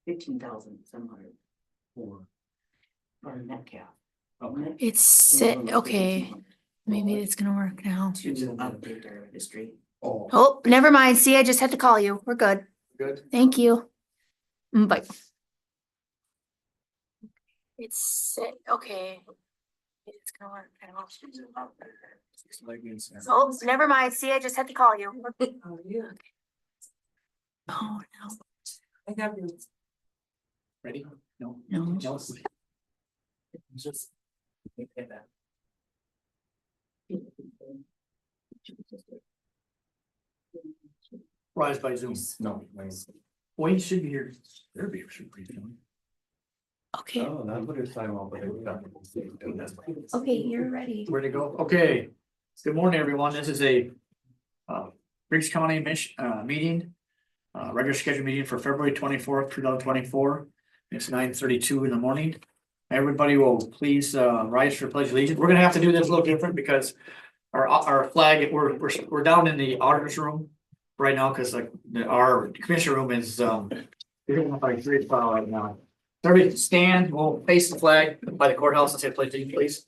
15,700 for net cap. Okay. It's okay. Maybe it's gonna work now. Update our history. Oh, never mind. See, I just had to call you. We're good. Good. Thank you. Bye. It's okay. It's gonna work now. Oh, never mind. See, I just had to call you. Oh, yeah. Oh, no. I have you. Ready? No. No. Just. Rise by Zoom. No. Well, you should be here. There be should be. Okay. Oh, that's what it's time off. Okay, you're ready. Where to go? Okay. Good morning, everyone. This is a Briggs County meeting. Regular scheduled meeting for February 24th, 2024. It's 9:32 in the morning. Everybody will please rise for pledge of allegiance. We're gonna have to do this a little different because our flag, we're down in the auditor's room right now because like our commissioner room is by 3 o'clock right now. Everybody stand, we'll face the flag by the courthouse and say pledge allegiance, please.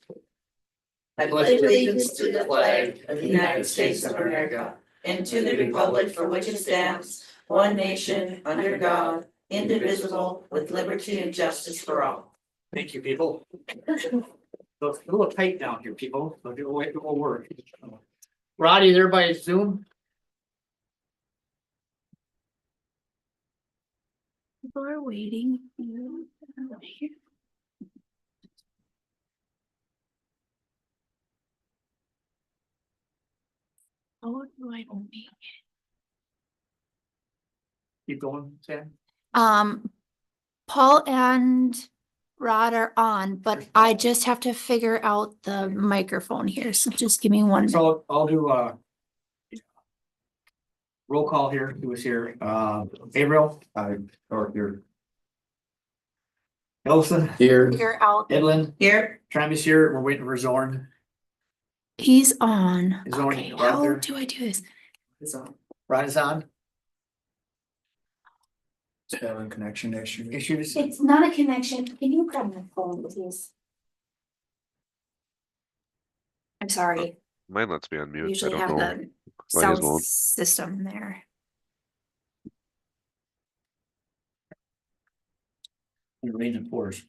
I pledge allegiance to the flag of the United States of America and to the republic for which it stands, one nation, under God, indivisible, with liberty and justice for all. Thank you, people. It's a little tight down here, people, but it will work. Roddy, is everybody Zoom? People are waiting. How do I make Keep going, Sam. it? Paul and Rod are on, but I just have to figure out the microphone here. So just give me one. So I'll do roll call here. Who was here? Gabriel. Or here. Ellison. Here. Figure out. Edlin. Here, Travis here. We're waiting for Zorn. He's on. Is on Okay, right how there. do I do this? It's on. Rod is on. Having connection issues. Issues. It's not a connection. Can you grab my phone, please? I'm sorry. Mine lets me on mute. I Usually don't have know. the Mine sound is won't. system there. Rain and pours.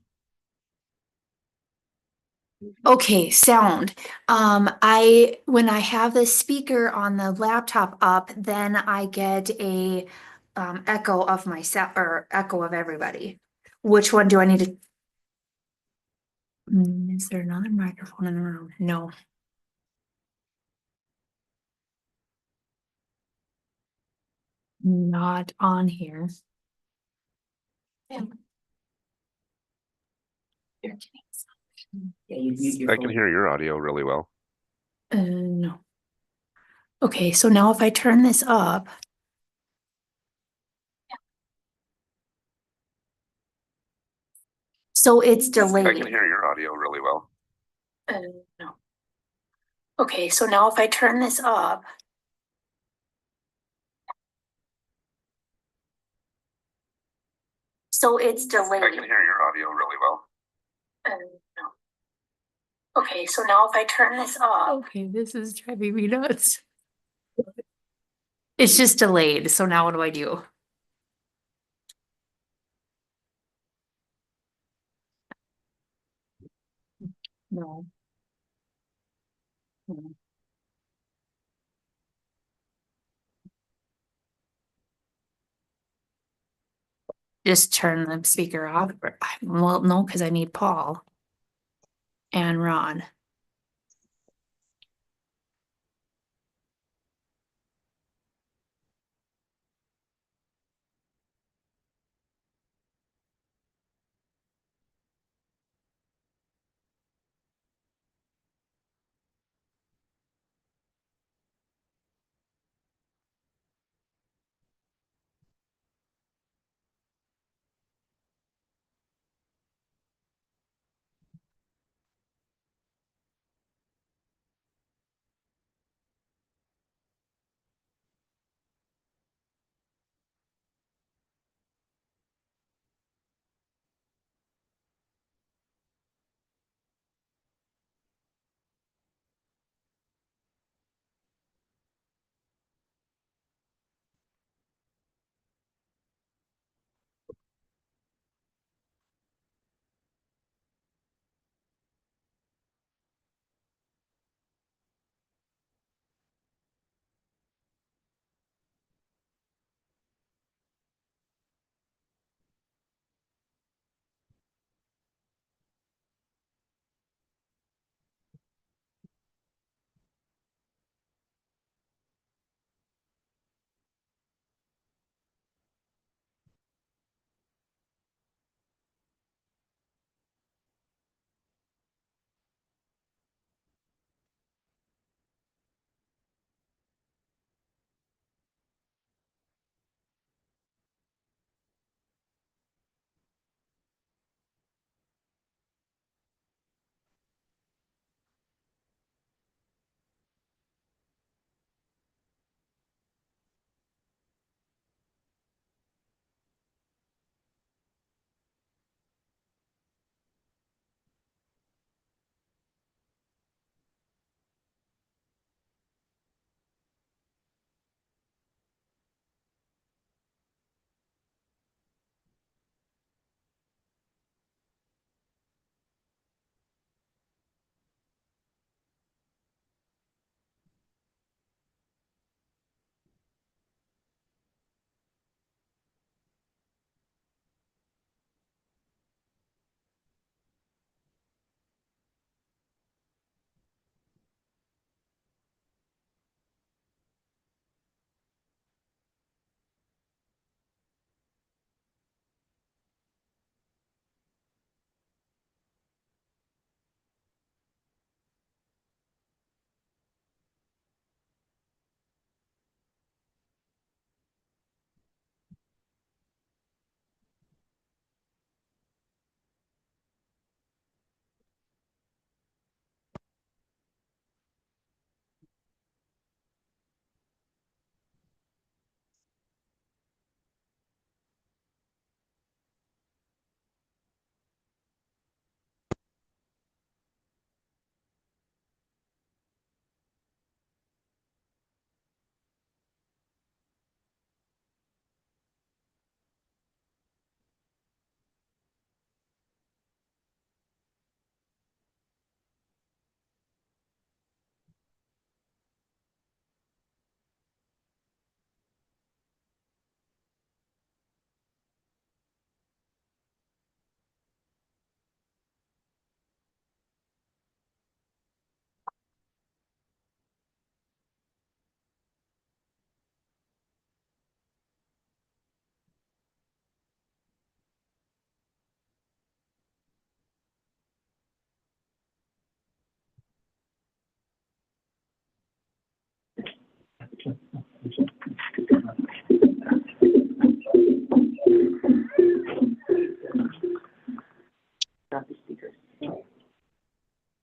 Okay, sound. When I have the speaker on the laptop up, then I get a echo of myself or echo of everybody. Which one do I need to? Is there another microphone in the room? No. Not on here. Yeah. You're kidding. Yeah, you mute your I can phone. hear your audio really well. No. Okay, so now if I turn this up. So it's I delayed. can hear your audio really well. No. Okay, so now if I turn this up. So it's delayed. I can hear your audio really well. No. Okay, so now if I turn this off. Okay, this is driving me nuts. It's just delayed, so now what do I do? No. No. Just turn the speaker off. Well, no, because I need Paul and Ron.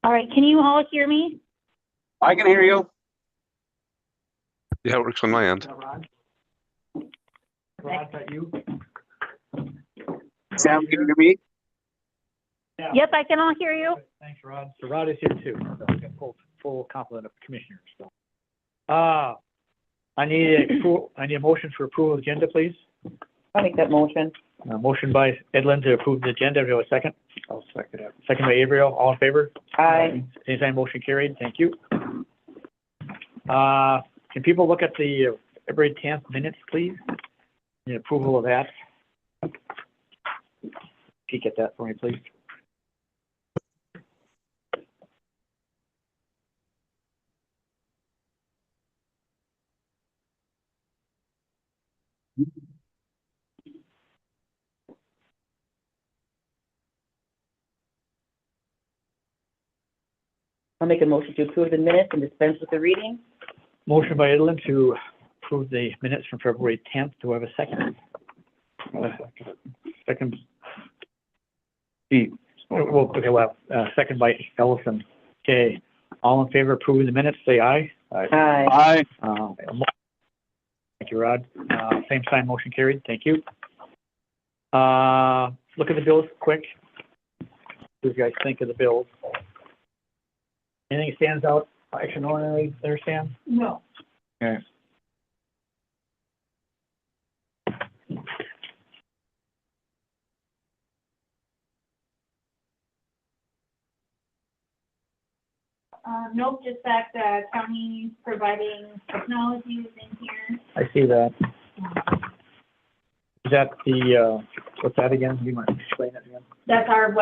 All right, can you all hear me? I can hear you. Yeah, it works on my end. Rod? Rod, is that you? Sam, can you hear me? Yeah. Yep, I can all hear you. Thanks, Rod. So Rod is here too. So we got full complement of commissioners. So, I need a motion for approval of the agenda, please. I'll make that motion. Motion by Edlin to approve the agenda. Do we have a second? I'll second it. Second by Avriel. All in favor? Aye. Same sign, motion carried. Thank you. Can people look at the February 10th minutes, please? The approval of that. Peek at that for me, please. I'll make a motion to approve the minutes and dispense with the reading. Motion by Edlin to approve the minutes from February 10th. Do I have a second? Second. Second by Ellison. Okay, all in favor of approving the minutes, say aye. Aye. Aye. Thank you, Rod. Same sign, motion carried. Thank you. Look at the bills quick. What do you guys think of the bills? Anything stands out extraordinary there, Sam? No. Okay. Nope, just that county providing technologies in here. I see that. Is that the, what's that again? You might explain it again? That's our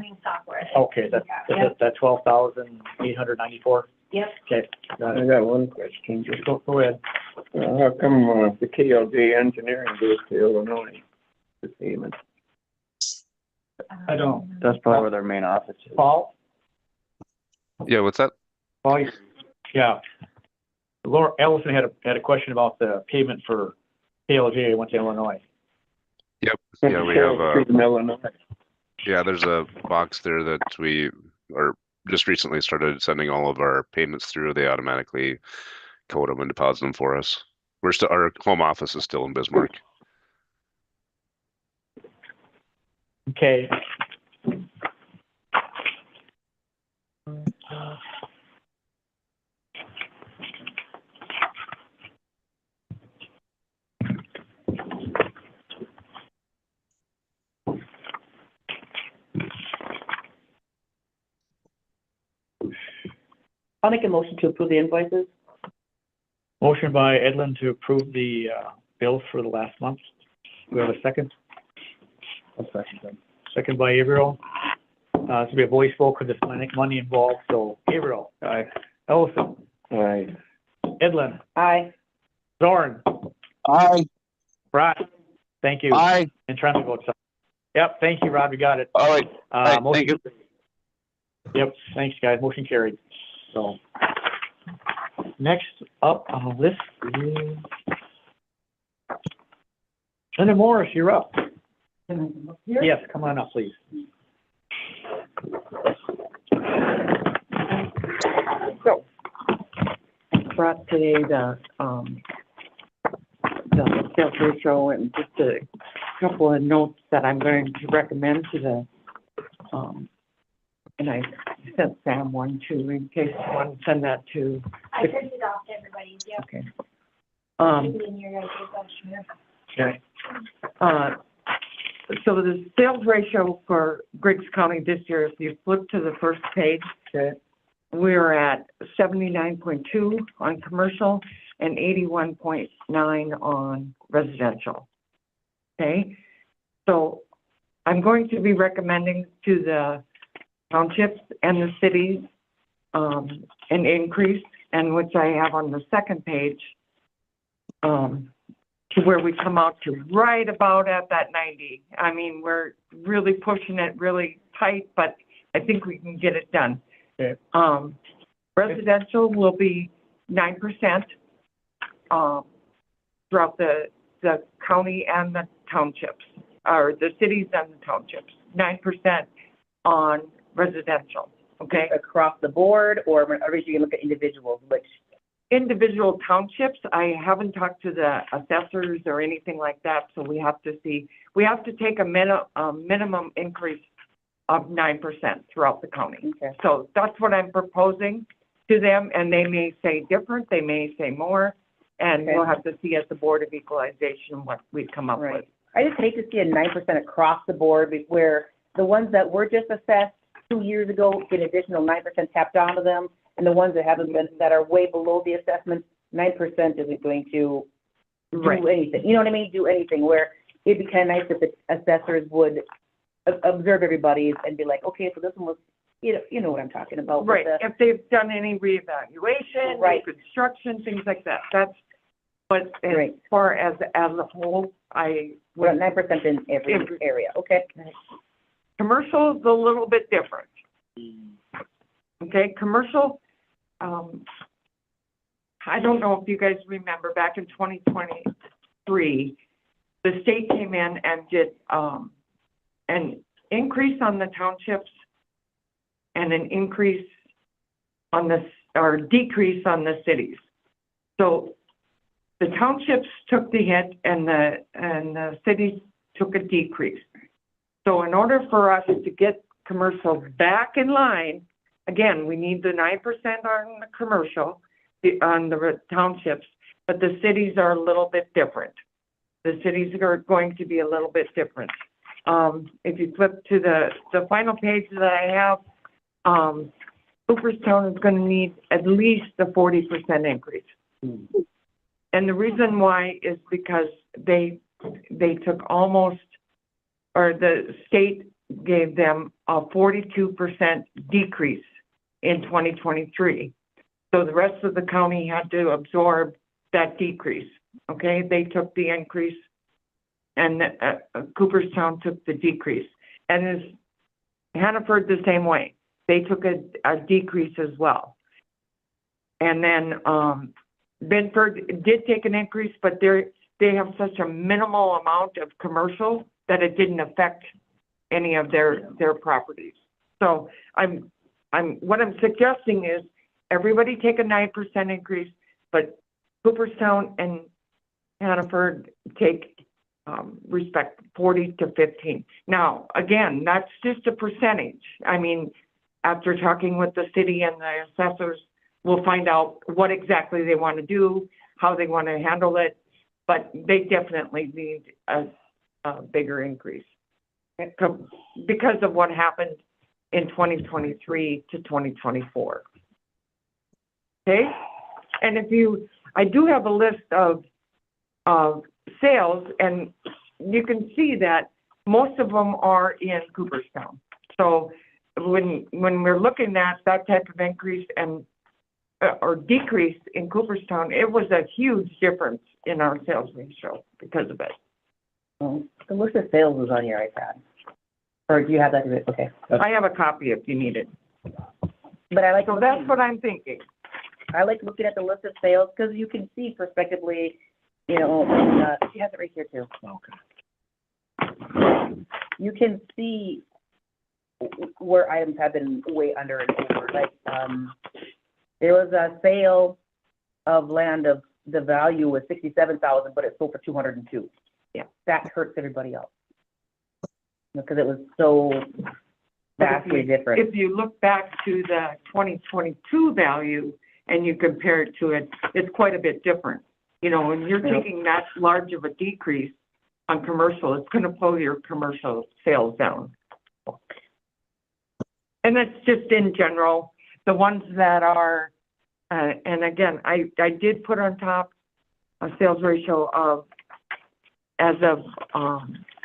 new software. Okay, that 12,894? Yep. Okay, got I it. got one question. Just go ahead. How come, the KLJ engineering goes to Illinois, the payment? I don't. That's probably where their main office is. Paul? Yeah, what's that? Paul, yeah. Laura Ellison had a question about the payment for KLJ went to Illinois. Yep. Yeah, we have, In Illinois. yeah, there's a box there that we are just recently started sending all of our payments through. They automatically code them and deposit them for us. Our home office is still in Bismarck. Okay. I'll make a motion to approve the invoices. Motion by Edlin to approve the bills for the last month. Do we have a second? I'll second that. Second by Avriel. This will be a voice vote because there's money involved. So Avriel. Aye. Ellison. Aye. Edlin. Aye. Zorn. Aye. Rod. Thank you. Aye. And Trent votes aye. Yep. Thank you, Rod. We got it. All right. Aye, Motion. thank you. Yep. Thanks, guys. Motion carried. So next up on the list is Linda Morris. You're up. Yes, come on up, please. So, I brought today the sales ratio and just a couple of notes that I'm going to recommend to the, and I sent Sam one too, in case you want to send that to. I sent it off to everybody, yep. Okay. Maybe in your guys' document. Okay. So the sales ratio for Griggs County this year, if you flip to the first page, we're at 79.2 on commercial and 81.9 on residential. Okay, so I'm going to be recommending to the townships and the cities an increase, and which I have on the second page, to where we come out to right about at that 90. I mean, we're really pushing it really tight, but I think we can get it done. Okay. Residential will be 9%. throughout the county and the townships, or the cities and the townships, 9% on residential, okay? Across the board, or are you gonna look at individuals, which? Individual townships, I haven't talked to the assessors or anything like that, so we have to see. We have to take a minimum increase of 9% throughout the county. Okay. So that's what I'm proposing to them, and they may say different, they may say more, and Okay. we'll have to see at the Board of Equalization what we come up with. Right. I just hate to see a 9% across the board where the ones that were just assessed 2 years ago get additional 9% tapped onto them, and the ones that haven't been, that are way below the assessment, 9% isn't going to Right. do anything. You know what I mean? Do anything, where it'd be kind of nice if the assessors would observe everybody and be like, okay, so this one was, you know what I'm talking about. with Right, the- if they've done any reevaluation, Right. reconstruction, things like that, that's, but as Right. far as a whole, We're at 9% in every area, okay? commercial is a little bit different. Okay, commercial, I don't know if you guys remember, back in 2023, the state came in and did, an increase on the townships and an increase on the, or decrease on the cities. So the townships took the hit and the cities took a decrease. So in order for us to get commercial back in line, again, we need the 9% on the commercial, on the townships, but the cities are a little bit different. The cities are going to be a little bit different. If you flip to the final page that I have, Cooperstown is going to need at least a 40% increase. And the reason why is because they took almost, or the state gave them a 42% decrease in 2023. So the rest of the county had to absorb that decrease, okay? They took the increase and Cooperstown took the decrease. And is Hannaford the same way? They took a decrease as well. And then Bedford did take an increase, but they have such a minimal amount of commercial that it didn't affect any of their properties. So what I'm suggesting is everybody take a 9% increase, but Cooperstown and Hannaford take respect 40 to 15. Now, again, that's just a percentage. I mean, after talking with the city and the assessors, we'll find out what exactly they want to do, how they want to handle it, but they definitely need a bigger increase because of what happened in 2023 to 2024. Okay? And I do have a list of sales, and you can see that most of them are in Cooperstown. So when we're looking at that type of increase and or decrease in Cooperstown, it was a huge difference in our sales ratio because of it. The list of sales is on your iPad. Or do you have that? Okay. I have a copy if you need it. But I like, So that's what I'm thinking. I like looking at the list of sales because you can see prospectively, you know, and, she has it right here too. Okay. You can see where items have been way under and over. Like, there was a sale of land of the value was 67,000, but it sold for 202. Yeah. That hurts everybody else. Because it was so vastly different. If you look back to the 2022 value and you compare it to it, it's quite a bit different. You know, when you're taking that large of a decrease on commercial, it's going to pull your commercial sales down. And that's just in general. The ones that are, and again, I did put on top a sales ratio of, as of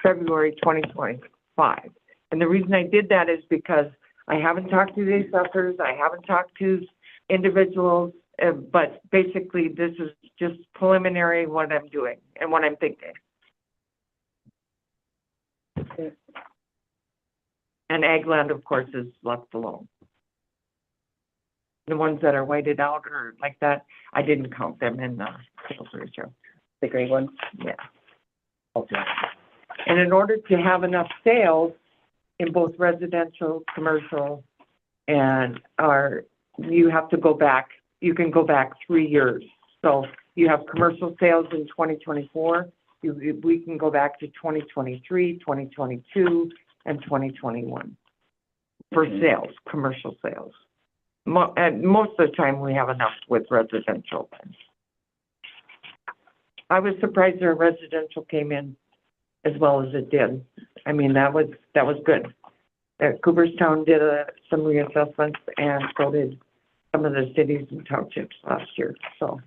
February 2025. And the reason I did that is because I haven't talked to the assessors, I haven't talked to individuals, but basically this is just preliminary what I'm doing and what I'm thinking. And ag land, of course, is left alone. the ones that are whited out or like that, I didn't count them in the sales ratio. The gray ones? Yeah. Okay. And in order to have enough sales in both residential, commercial, and you have to go back, you can go back 3 years. So you have commercial sales in 2024, we can go back to 2023, 2022, and 2021 for sales, commercial sales. And most of the time, we have enough with residential. I was surprised our residential came in as well as it did. I mean, that was good. Cooperstown did some reassessments, and so did some of the cities and townships last year, so.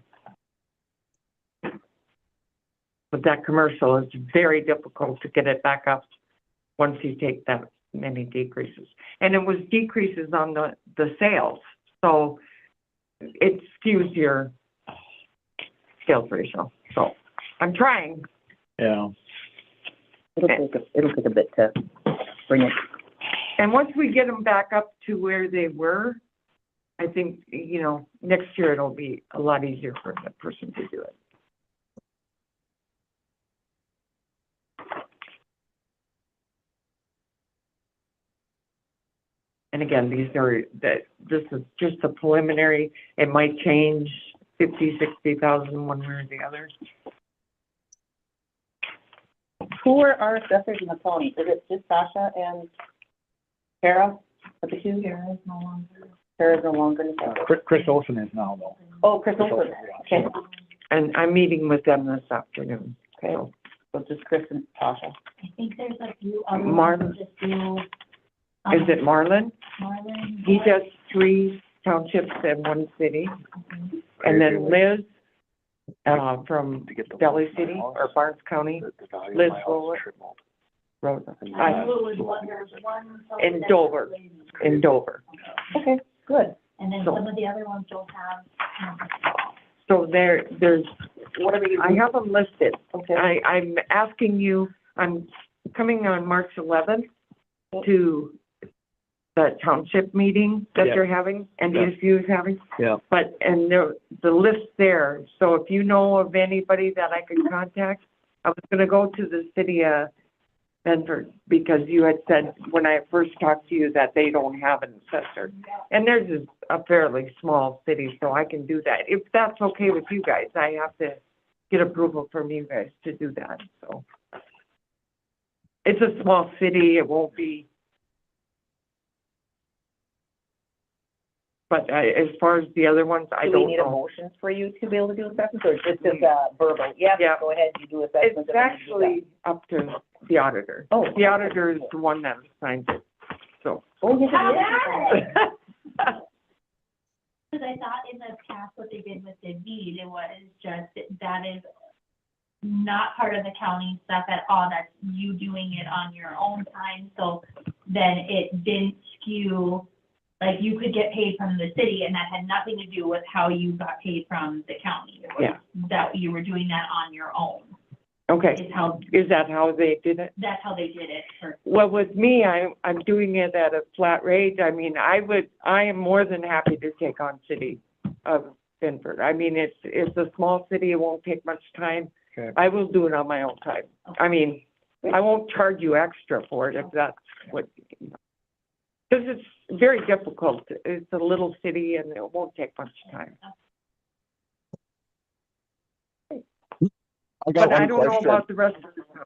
But that commercial is very difficult to get it back up once you take that many decreases. And it was decreases on the sales, so it skews your sales ratio. So I'm trying. Yeah. It'll take a bit to bring it. And once we get them back up to where they were, I think, next year it'll be a lot easier for that person to do it. And again, this is just a preliminary. It might change 50, 60,000 one way or the other. Who are our assessors in the county? Is it just Sasha and Tara? Are the two? Tara is no longer. Chris Olson is now, though. Oh, Chris Olson. Okay. And I'm meeting with them this afternoon. Okay. So just Chris and Tasha. I think there's a few other Marlon. ones that just do. Is it Marlon? Marlon? He does 3 townships in one city. And then Liz, from Valley City or Barnes County, Liz Rosa. I know it was one, there's one. In Dover. In Dover. Okay, good. And then So- some of the other ones don't have. So there's, What are we? I have them listed. Okay. I'm asking you, I'm coming on March 11th to the township meeting that Yeah. they're having, and Yeah. DSU is having. Yeah. But, and the list there, so if you know of anybody that I could contact, I was gonna go to the city of Benford, because you had said, when I first talked to you, that they don't have an assessor. And theirs is a fairly small city, so I can do that. If that's okay with you guys, I have to get approval from you guys to do that, so. It's a small city, it won't be. But as far as the other ones, I Do we don't need a know. motion for you to be able to do assessments, or just verbal? Yeah, Yeah. go ahead, you do assessments. It's actually up to the auditor. Oh. The auditor is the one that signs it, so. Oh, yes, How it is. Because I thought in the past what they did with the deed, it was just, that is not part of the county stuff at all, that's you doing it on your own time, so then it didn't skew, like you could get paid from the city, and that had nothing to do with how you got paid from the county. It was Yeah. that you were doing that on your own, Okay, is how, is that how they did it? that's how they did it for. Well, with me, I'm doing it at a flat rate. I mean, I am more than happy to take on city of Benford. I mean, it's a small city, it won't take much time. Okay. I will do it on my own time. I mean, I won't charge you extra for it if that's what, because it's very difficult. It's a little city and it won't take much time. I got But I one don't know question. about the rest of the town.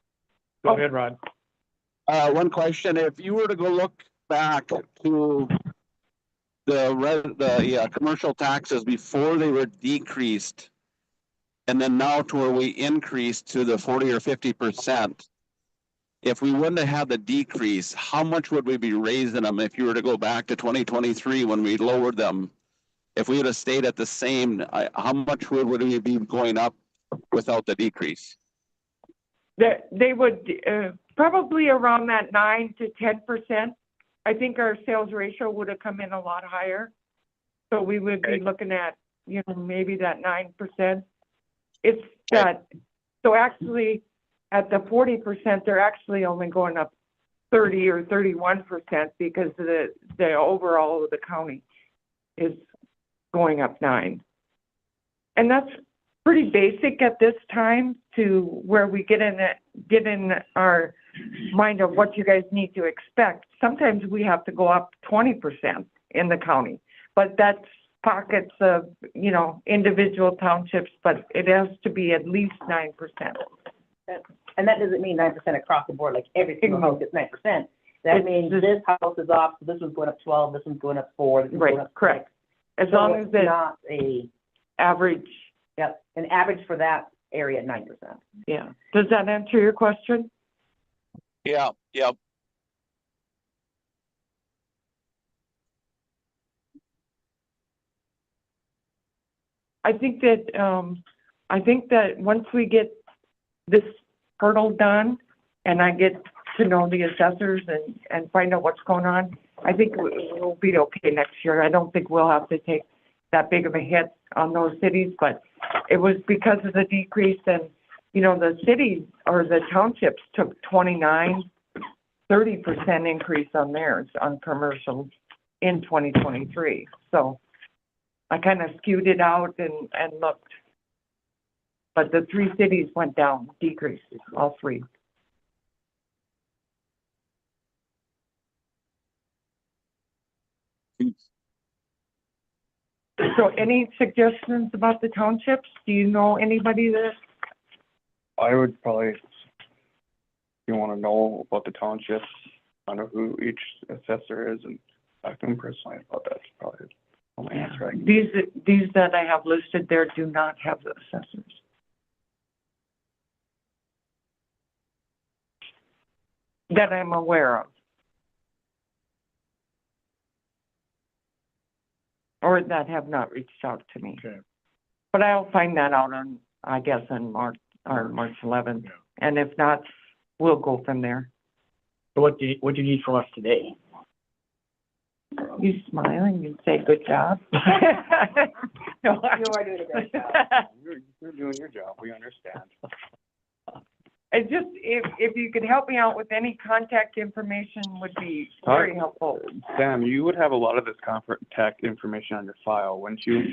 Go ahead, Rod. One question, if you were to go look back to the commercial taxes before they were decreased, and then now to where we increased to the 40 or 50%, if we wouldn't have had the decrease, how much would we be raising them if you were to go back to 2023 when we lowered them? If we would have stayed at the same, how much would we be going up without the decrease? They would, probably around that 9 to 10%. I think our sales ratio would have come in a lot higher. So we would be looking at, maybe that 9%. It's that, so actually, at the 40%, they're actually only going up 30 or 31% because the overall of the county is going up 9. And that's pretty basic at this time to where we get in our mind of what you guys need to expect. Sometimes we have to go up 20% in the county, but that's pockets of, you know, individual townships, but it has to be at least 9%. And that doesn't mean 9% across the board, like every single house gets 9%. That means this house is off, so this one's going up 12, this one's going up 4, this one's going up 6. Correct. As So long as it's it's not a, average, yep, an average for that area, 9%. yeah. Does that answer your question? Yeah, yep. I think that once we get this hurdle done and I get to know the assessors and find out what's going on, I think we'll be okay next year. I don't think we'll have to take that big of a hit on those cities, but it was because of the decrease and, you know, the cities or the townships took 29, 30% increase on theirs on commercial in 2023. So I kind of skewed it out and looked. But the 3 cities went down, decreased, all 3. So any suggestions about the townships? Do you know anybody that? I would probably, if you want to know about the townships, I know who each assessor is and talk to them personally about that. Probably the only answer I can. These that I have listed there do not have the assessors. That I'm aware of. Or that have not reached out to me. Okay. But I'll find that out on, I guess, on March 11th. Yeah. And if not, we'll go from there. So what do you need from us today? You smile and you say, good job. No, You are doing a great job. You're doing your job. We understand. It's just, if you could help me out with any contact information would be very helpful. Sam, you would have a lot of this contact information on your file, wouldn't you?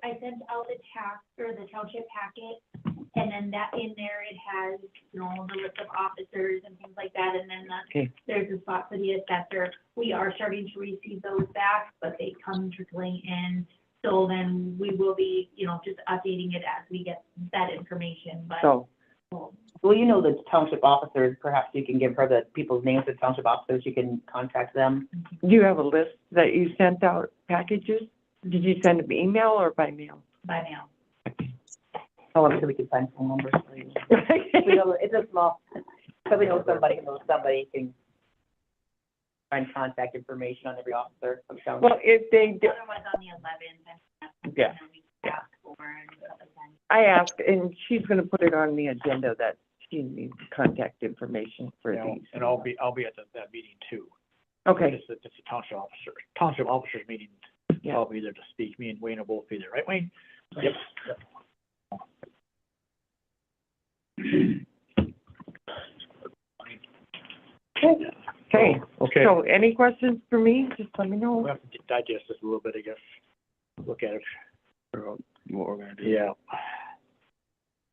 I sent out the tax or the township packet, and then that in there, it has, you know, the list of officers and things like that, and then there's a spot for the assessor. We are starting to receive those back, but they come trickling in, so then we will be, you know, just updating it as we get that information, but. So, Well, you know the township officers, perhaps you can give her the people's names of township officers, you can contact them. do you have a list that you sent out packages? Did you send them email or by mail? By now. Oh, I'm sure we can find phone numbers for you. We know, it's a small, probably know somebody who knows somebody can find contact information on every officer of township. Well, if they do, Otherwise on the 11th. Yeah. Ask for and stuff like that. I asked, and she's gonna put it on the agenda that she needs contact information for You know, these. and I'll be at that meeting too. Okay, It's a township officers meeting. Yeah. I'll be there to speak. Me and Wayne will both be there, right, Wayne? Yep. okay. Okay. So any questions for me? Just let me know. We'll have to digest this a little bit, I guess. Look at it. Figure out what we're gonna do. Yeah.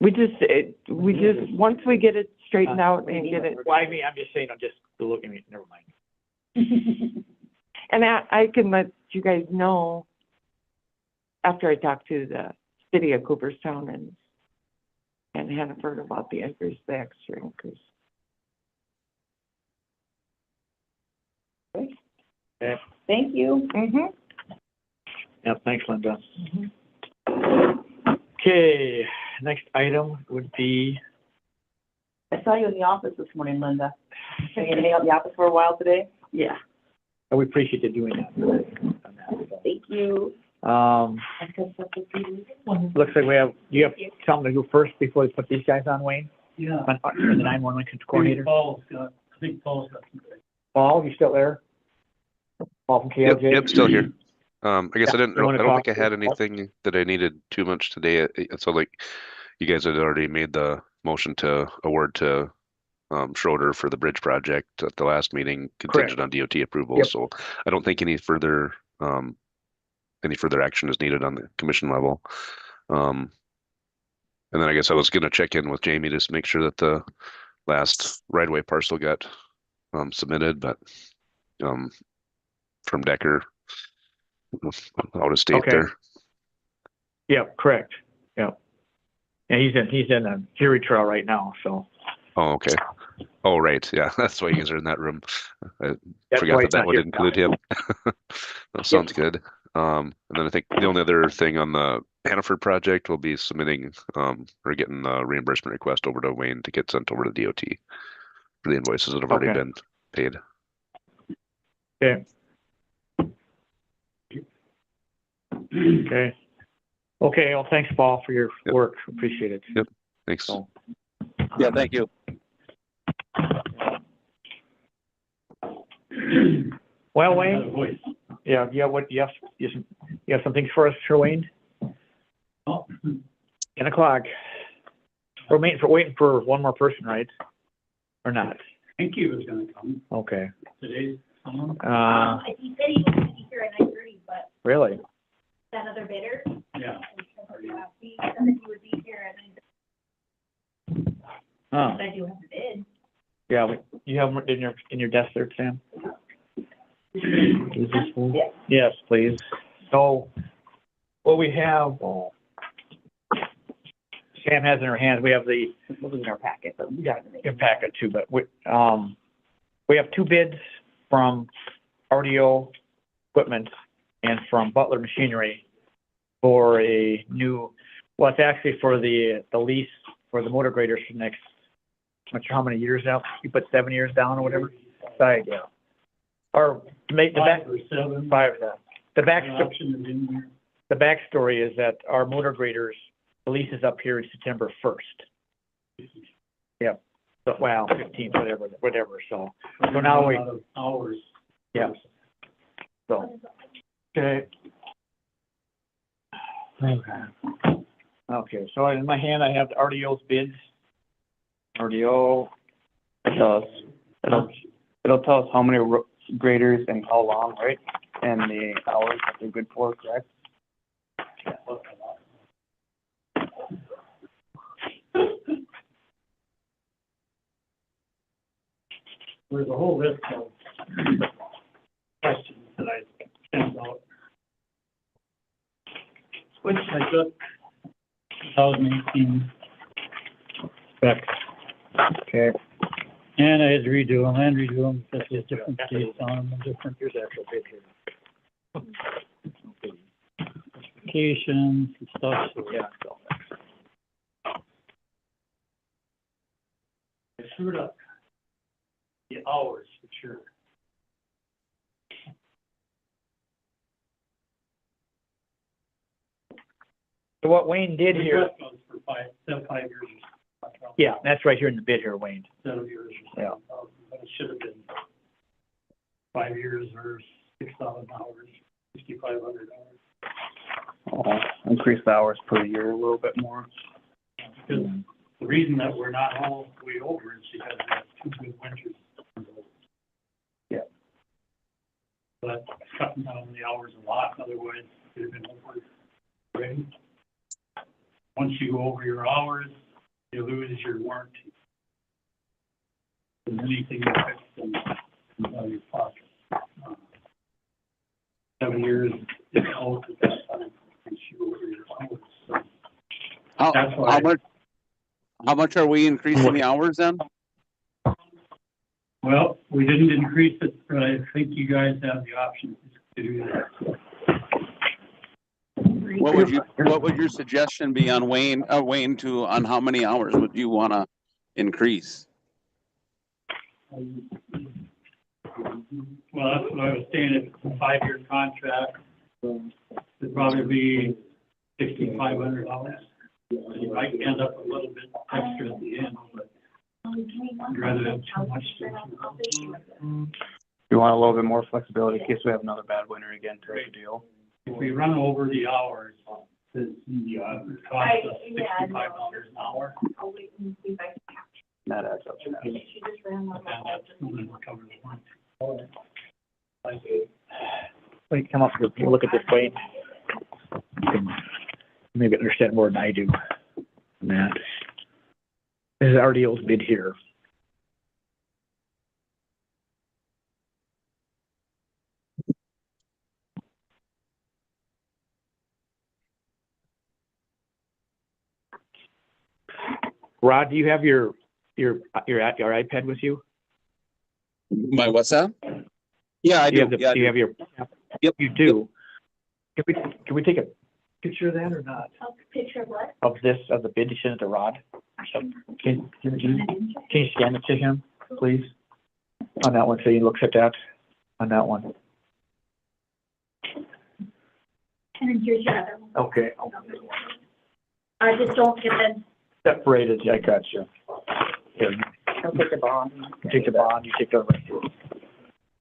Once we get it straightened out and get it, Well, I mean, I'm just saying, I'm just looking at it, never mind. and I can let you guys know after I talk to the city of Cooperstown and Hannaford about the increase, the extra increase. Okay. Thank you. Mm-hmm. Yeah, thanks, Linda. Okay, next item would be, I saw you in the office this morning, Linda. Are you gonna hang out in the office for a while today? Yeah. we appreciate you doing that. Thank you. Looks like you have something to do first before we put these guys on, Wayne? Yeah. The 911 coordinator? Paul's got, I think Paul's got some. Paul, you still there? Paul from KLJ? Yep, still here. I guess Yeah, I you wanna don't talk think I had to- anything that I needed too much today. It sounded like you guys had already made the motion to award to Schroeder for the bridge project at the last meeting, contingent on DOT approval. Yep. So I don't think any further any further action is needed on the commission level. And then I guess I was gonna check in with Jamie just to make sure that the last right-of-way parcel got submitted, but from Decker out of state Okay. there. Yep, correct. Yep. And he's in a jury trial right now, so. Oh, okay. Oh, right. Yeah, that's why you guys are in that room. I That's forgot why that it's that not would here. include him. That sounds good. And then I think the only other thing on the Hannaford project will be submitting or getting the reimbursement request over to Wayne to get sent over to DOT for the invoices that have already Okay. been paid. Okay. Okay. Okay, well, thanks, Paul, for your Yep. work. Appreciate it. Yep. Thanks. So, Yeah, thank you. well, Have a Wayne, voice. what, you have some things for us, sir, Wayne? Oh, 10 o'clock. We're waiting for one more person, right? Or not? I think he was gonna come Okay. today. He said he was gonna be here at 9:30, but Really? that other bidder, Yeah. he said that he would be here at 9:30, Oh, but I do have the bid. yeah, you have them in your desk there, Sam? Is this one? Yes, please. So, what we have, Sam has in her hands, we have the, It was in our packet, but we got it. your packet too, but we have two bids from RDO Equipment and from Butler Machinery for a new, well, it's actually for the lease for the motor graders for the next, I'm not sure how many years now, you put 7 years down or whatever? Yeah. Or to make the back, 5 or 7. 5, the back, An option is in there. the backstory is that our motor graders, the lease is up here in September 1st. Yep. So, well, 15th, whatever, so now we, Out of hours. yeah. So, okay. Okay, so in my hand, I have the RDO's bids. RDO, It'll tell us how many graders and how long, right? And the hours that they're good for, correct? There's a whole list of questions that I sent out. Which I took 2018 specs. okay. And I had to redo them because there's different dates on them and different. Here's the actual bid here. Specifications and stuff, so Yeah, so, I screwed up the hours for sure. so what Wayne did here, Request was for 5 years. yeah, that's right here in the bid here, Wayne. 7 years or 7,000, but it should have been 5 years or 6,000 hours, 6,500 hours. Oh, increase the hours per year a little bit more. Because the reason that we're not all way over is because we have 2 good winters. Yeah. But cutting down the hours a lot, otherwise it would have been over already. Once you go over your hours, you lose your warranty. And anything you fix them comes out of your pocket. 7 years is out at that time. Once you go over your hours. So that's why. How much are we increasing the hours then? Well, we didn't increase it, but I think you guys have the option to do that. What would your suggestion be on Wayne on how many hours would you want to increase? Well, that's what I was saying, if it's a 5-year contract, it'd probably be $6,500. You might end up a little bit extra at the end, but I'd rather have too much. You want a little bit more flexibility in case we have another bad winter again type of deal. If we run over the hours, it costs us $65 an hour. That adds up to that. And that's only to cover the warranty. Wait, come up here, look at this, Wayne. can maybe understand more than I do on that. This is RDO's bid here. Rod, do you have your iPad with you? My, what's that? Yeah, I do. Yeah, I Do you do. have your? Yep. You do. Can we take a picture of that or not? A picture of what? Of the bid you sent it to Rod? Can you scan it to him, please? On that one, so he looks at that, on that one. And then here's your other one. Okay. I just don't get them. Separated, yeah, I got you. Here, I'll take the bond. you take the bond, you take the rest.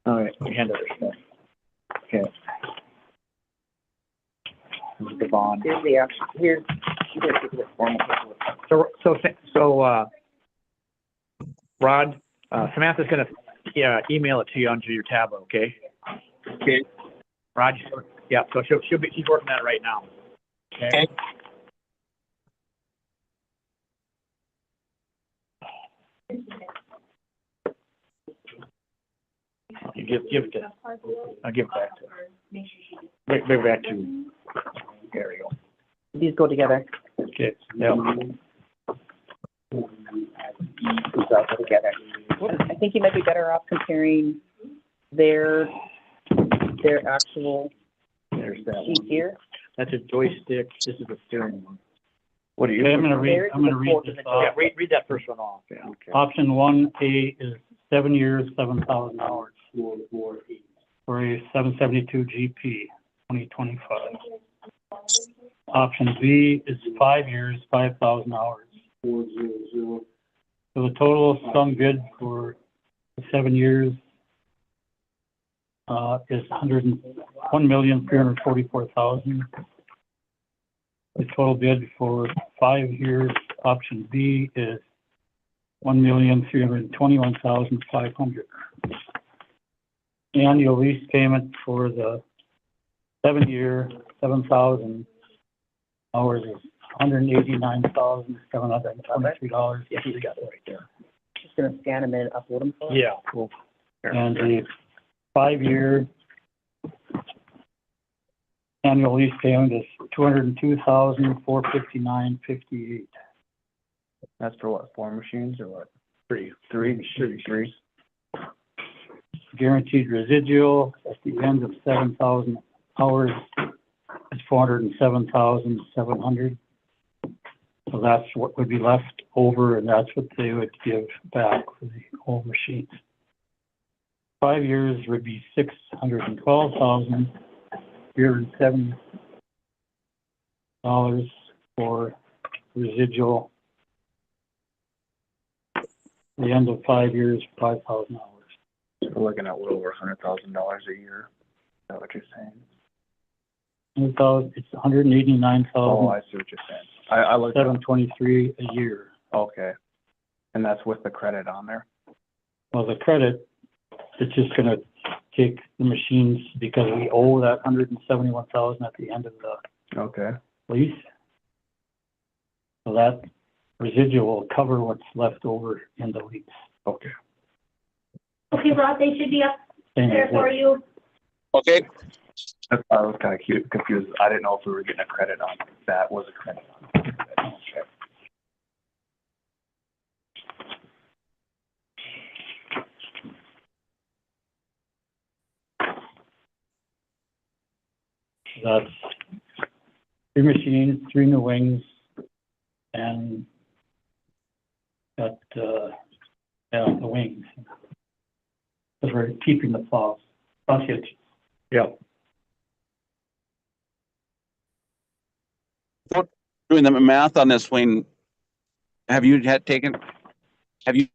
All right, you hand over stuff. Okay. Here's the bond. Here's the option, here's the formal paperwork. So, Rod, Samantha's gonna, email it to you onto your tablet, okay? Okay. Rod, yeah, so she's working that right now. Okay. You give it to, I'll give it back to, bring it back to, there you go. These go together. Okay, yeah. These all go together. I think you might be better off comparing their actual There's that sheet one. here. That's a joystick, this is a steering one. What do you? Okay, I'm gonna read Theirs is this a off. Yeah, read that first one off, yeah, okay. Option 1A is 7 years, 7,000 hours. For a 772 GP, 2025. Option B is 5 years, 5,000 hours. So the total sum bid for the 7 years is $101,344,000. The total bid for 5 years, option B, is $1,321,500. Annual lease payment for the 7-year, 7,000 hours is $189,723. Yeah, he's got it right there. Just gonna scan them and upload them for us. Yeah, cool. And the 5-year annual lease payment is $202,459.58. That's for what, 4 machines or what? Three. Guaranteed residual at the end of 7,000 hours is $407,700. So that's what would be left over, and that's what they would give back for the whole machines. 5 years would be $612,370 for residual. The end of 5 years, 5,000 hours. So we're looking at a little over $100,000 a year. Is that what you're saying? It's $189,723 Oh, I see what you're saying. I looked at, a year. okay. And that's with the credit on there? Well, the credit, it's just gonna take the machines because we owe that $171,000 at the end of the Okay. lease. So that residual will cover what's left over in the lease. Okay. Okay, Rod, they should be up Same there as for this. you. Okay. I was kind of confused. I didn't know if we were getting a credit on it. That was a credit on it. Okay. That's 3 machines, 3 new wings, and got, the wings. Because we're keeping the plows, hitches. Yeah. Doing the math on this, Wayne, have you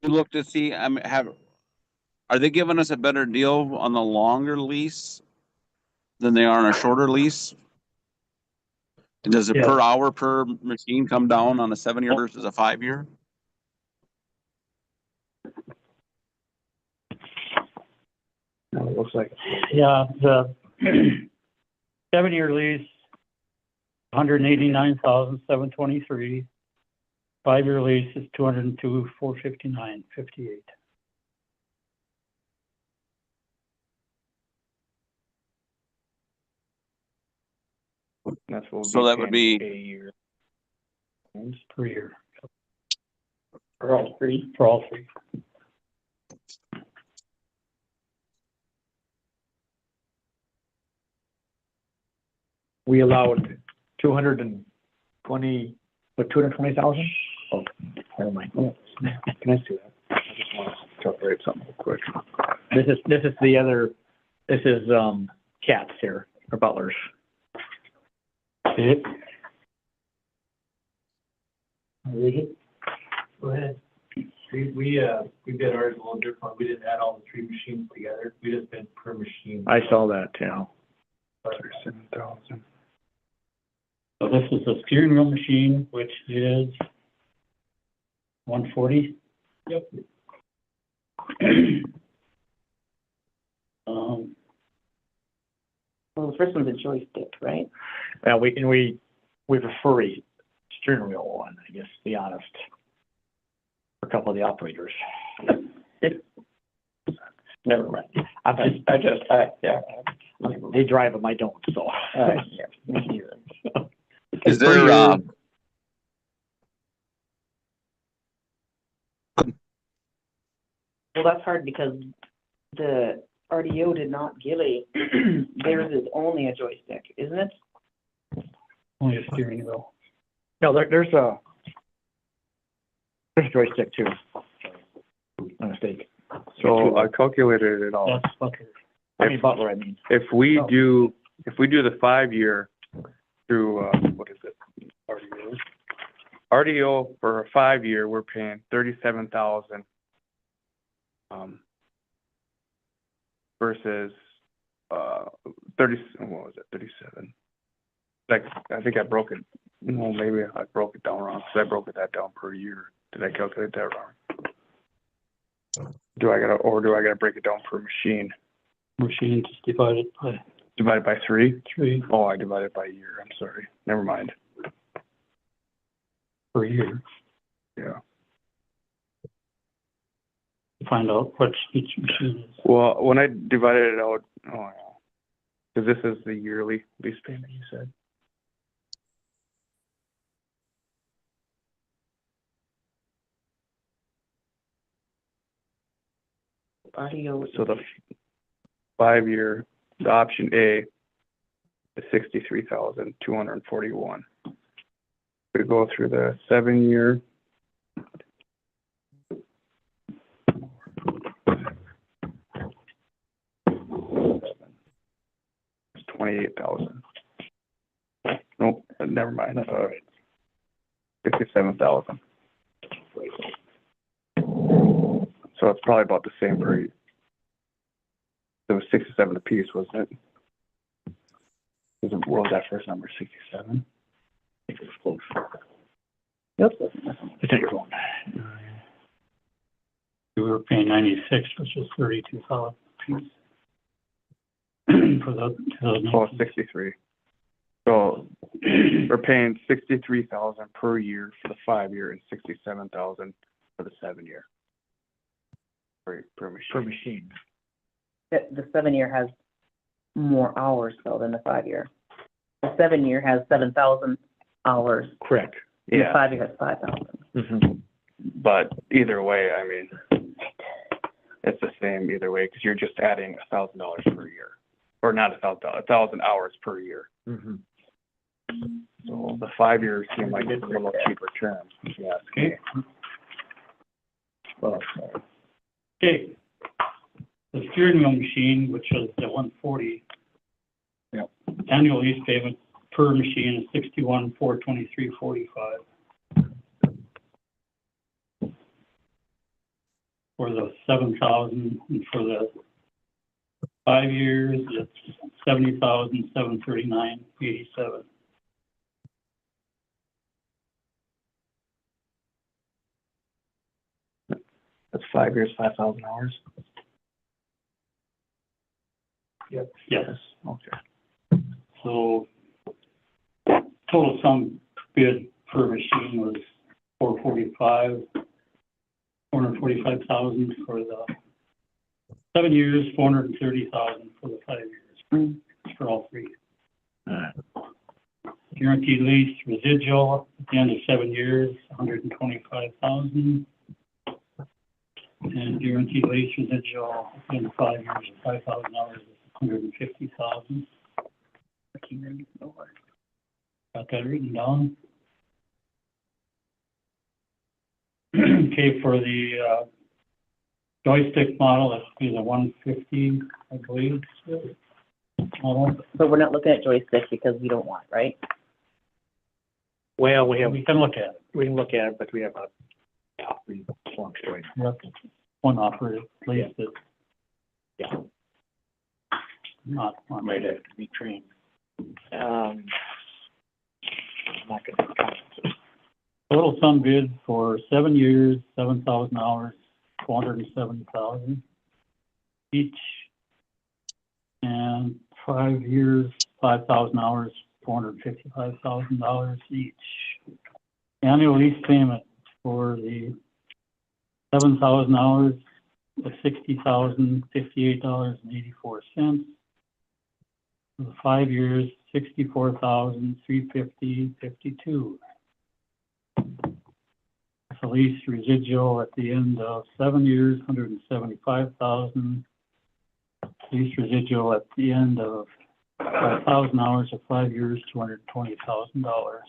looked to see, are they giving us a better deal on the longer lease than they are on a shorter lease? And does it Yeah. per hour per machine come down on a 7-year versus a 5-year? No, it looks like. Yeah, the 7-year lease $189,723. 5-year lease is $202,459.58. That's what. So that would be- A year. Per year, For all three. for all three. We allowed 220,000? Oh, never mind. Can I see that? I just want to calculate something real quick. This is the other, this is, Cats here, or Butlers. Go ahead. We did ours a little different. We didn't add all the 3 machines together. We just did per machine. I saw that, yeah. 37,000. So this is a steering wheel machine, which is 140. Yep. Well, the first one's a joystick, right? Well, we prefer a steering wheel one, I guess, to be honest. For a couple of the operators. Never mind. Yeah. They drive them, I don't, so. Is there, Well, that's hard because the RDO did not give a, theirs is only a joystick, isn't it? Only a steering wheel. No, there's a joystick too. My mistake. So I calculated it all. That's Butler. Butler, I mean. If we do the 5-year through, what is it? RDO. RDO for a 5-year, we're paying 37,000. Versus, 37. Like, I think I broke it, well, maybe I broke it down wrong, because I broke that down per year. Did I calculate that wrong? Do I gotta break it down per machine? Machine just divided Divided by 3? 3 Oh, I divided by year, I'm sorry. Never mind. per year. Yeah. Find out what each machine is. Well, when I divided it out, because this is the yearly lease payment, you said? RDO. So the 5-year, the option A is 63,241. We go through the 7-year. It's 28,000. Nope, never mind. That's all right. 67,000. So it's probably about the same per year. It was 67 apiece, wasn't it? What was that first number, 67? I think it was close. Yep. It's in your phone. We were paying 96, which is 32,000 apiece. For the 2019. 63. So we're paying 63,000 per year for the 5-year and 67,000 for the 7-year. Per machine. Per machine. The 7-year has more hours though than the 5-year. The 7-year has 7,000 hours. Correct. And Yeah. the 5-year has 5,000. Mm-hmm. But either way, I mean, it's the same either way because you're just adding $1,000 per year, or not $1,000, 1,000 hours per year. Mm-hmm. So the 5-year seemed like it's a little cheaper term. Yeah. Okay. Well, Okay. The steering wheel machine, which is the 140. Yep. Annual lease payment per machine is $61,423.45. For the 7,000, and for the 5 years, it's $70,739.87. that's 5 years, 5,000 hours. Yes. Okay. So total sum bid per machine was $445,000 for the 7 years, $430,000 for the 5 years, for all three. Guaranteed lease residual at the end of 7 years, $125,000. And guaranteed lease residual at the end of 5 years of $5,000 is $150,000. Got that written down. Okay, for the joystick model, that's be the 150, I believe. Model. But we're not looking at joysticks because we don't want, right? Well, We can look at it. we can look at it, but we have a top fluctuating. Yep. One operator, at least that. Yeah. Not one. Might have to be trained. I'm not gonna count. Total sum bid for 7 years, 7,000 hours, 470,000 each. And 5 years, 5,000 hours, $455,000 each. Annual lease payment for the 7,000 hours of $60,058.84. For the 5 years, $64,350.52. The lease residual at the end of 7 years, $175,000. Lease residual at the end of 5,000 hours of 5 years, $220,000.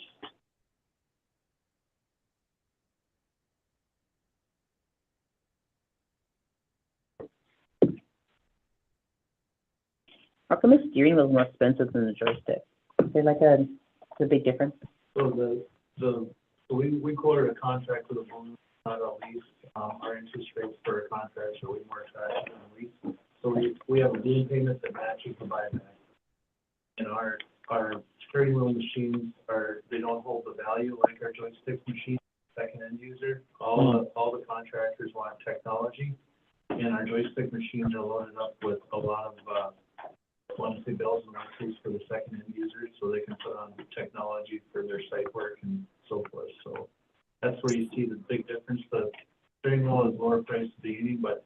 How come the steering wheel is more expensive than the joystick? Is there like a big difference? So we quoted a contract with a balloon, not a lease. Our interest rates for a contract are way more attractive than a lease. So we have a balloon payment that matches the buyback. And our steering wheel machines they don't hold the value like our joystick machine, second end user. All the contractors want technology, and our joystick machines are loaded up with a lot of monthly bells and whistles for the second end users, so they can put on technology for their site work and so forth. So that's where you see the big difference. The steering wheel is lower price at the beginning, but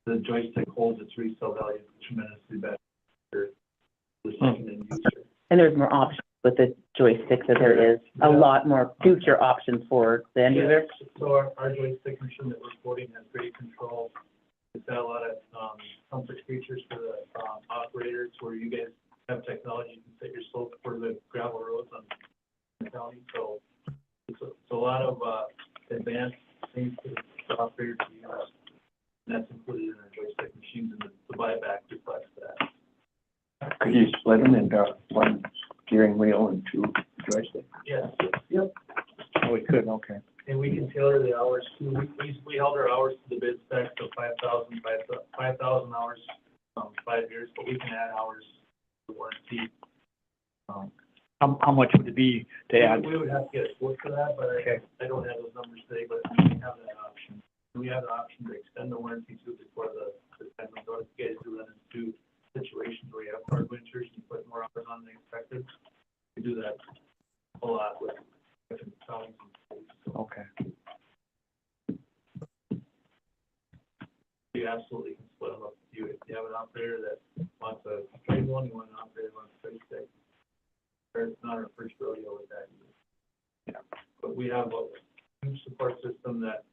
the joystick holds its resale value tremendously better for the second end user. And there's more options with the joystick, so there is a lot more future options for the end user. So our joystick machine that we're quoting has great control. It's got a lot of comfort features for the operators, where you guys have technology. You can set your slope for the gravel roads on the county. So it's a lot of advanced things for the operator to use. And that's included in our joystick machines, and the buyback reflects that. Could you split them into one steering wheel and two joysticks? Yes. Yep. Oh, we could, okay. And we can tailor the hours too. We held our hours to the bid spec, so 5,000 hours, 5 years, but we can add hours to warranty. How much would it be to add? We would have to get a quote for that, but Okay. I don't have those numbers today, but we have that option. We have the option to extend the warranty too before the time we go. If you guys do run into situations where you have hard winters and you put more hours on than expected, we do that a lot with different counties and states. Okay. You absolutely can split them up. If you have an operator that wants a trade one, you want an operator that wants a trade stick. It's not our first rodeo with that either. Yeah. But we have a huge support system that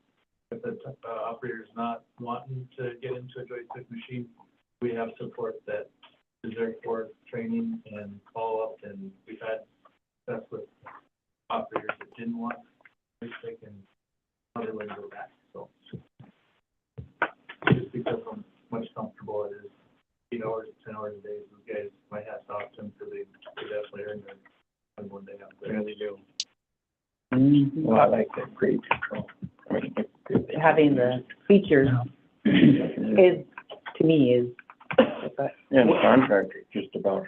if the operator is not wanting to get into a joystick machine, we have support that is there for training and follow-up, and we've had success with operators that didn't want joystick and how they would go back. So just because how much comfortable it is, 8 hours, 10 hours a day, those guys, my hat's off to them, because they definitely earn their one day out there. Yeah, they do. Well, I like that grade control. I mean, Having the features is, to me, is. and the contractor just about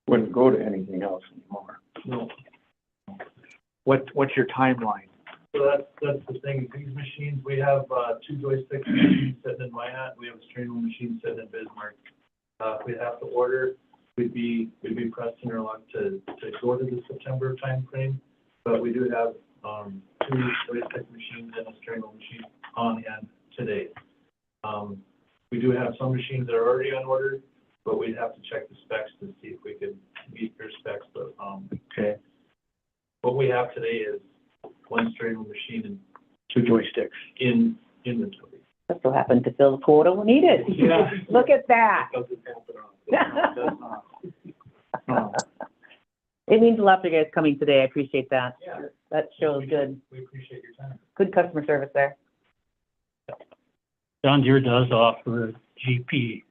wouldn't go to anything else anymore. No. What's your timeline? So that's the thing, these machines, we have 2 joystick machines sitting in Minot, we have a steering wheel machine sitting in Bismarck. If we have to order, we'd be pressing our luck to go to the September timeframe. But we do have, 2 joystick machines and a steering wheel machine on hand today. We do have some machines that are already on order, but we'd have to check the specs to see if we could meet their specs, but, Okay. what we have today is 1 steering wheel machine and 2 joysticks. in inventory. Just so happened to fill the quota when needed. Yeah. Look at that. Doesn't happen often. It does not. It means a lot to you guys coming today. I appreciate that. Yeah. That shows good, We appreciate your time. good customer service there. John Deere does offer GP.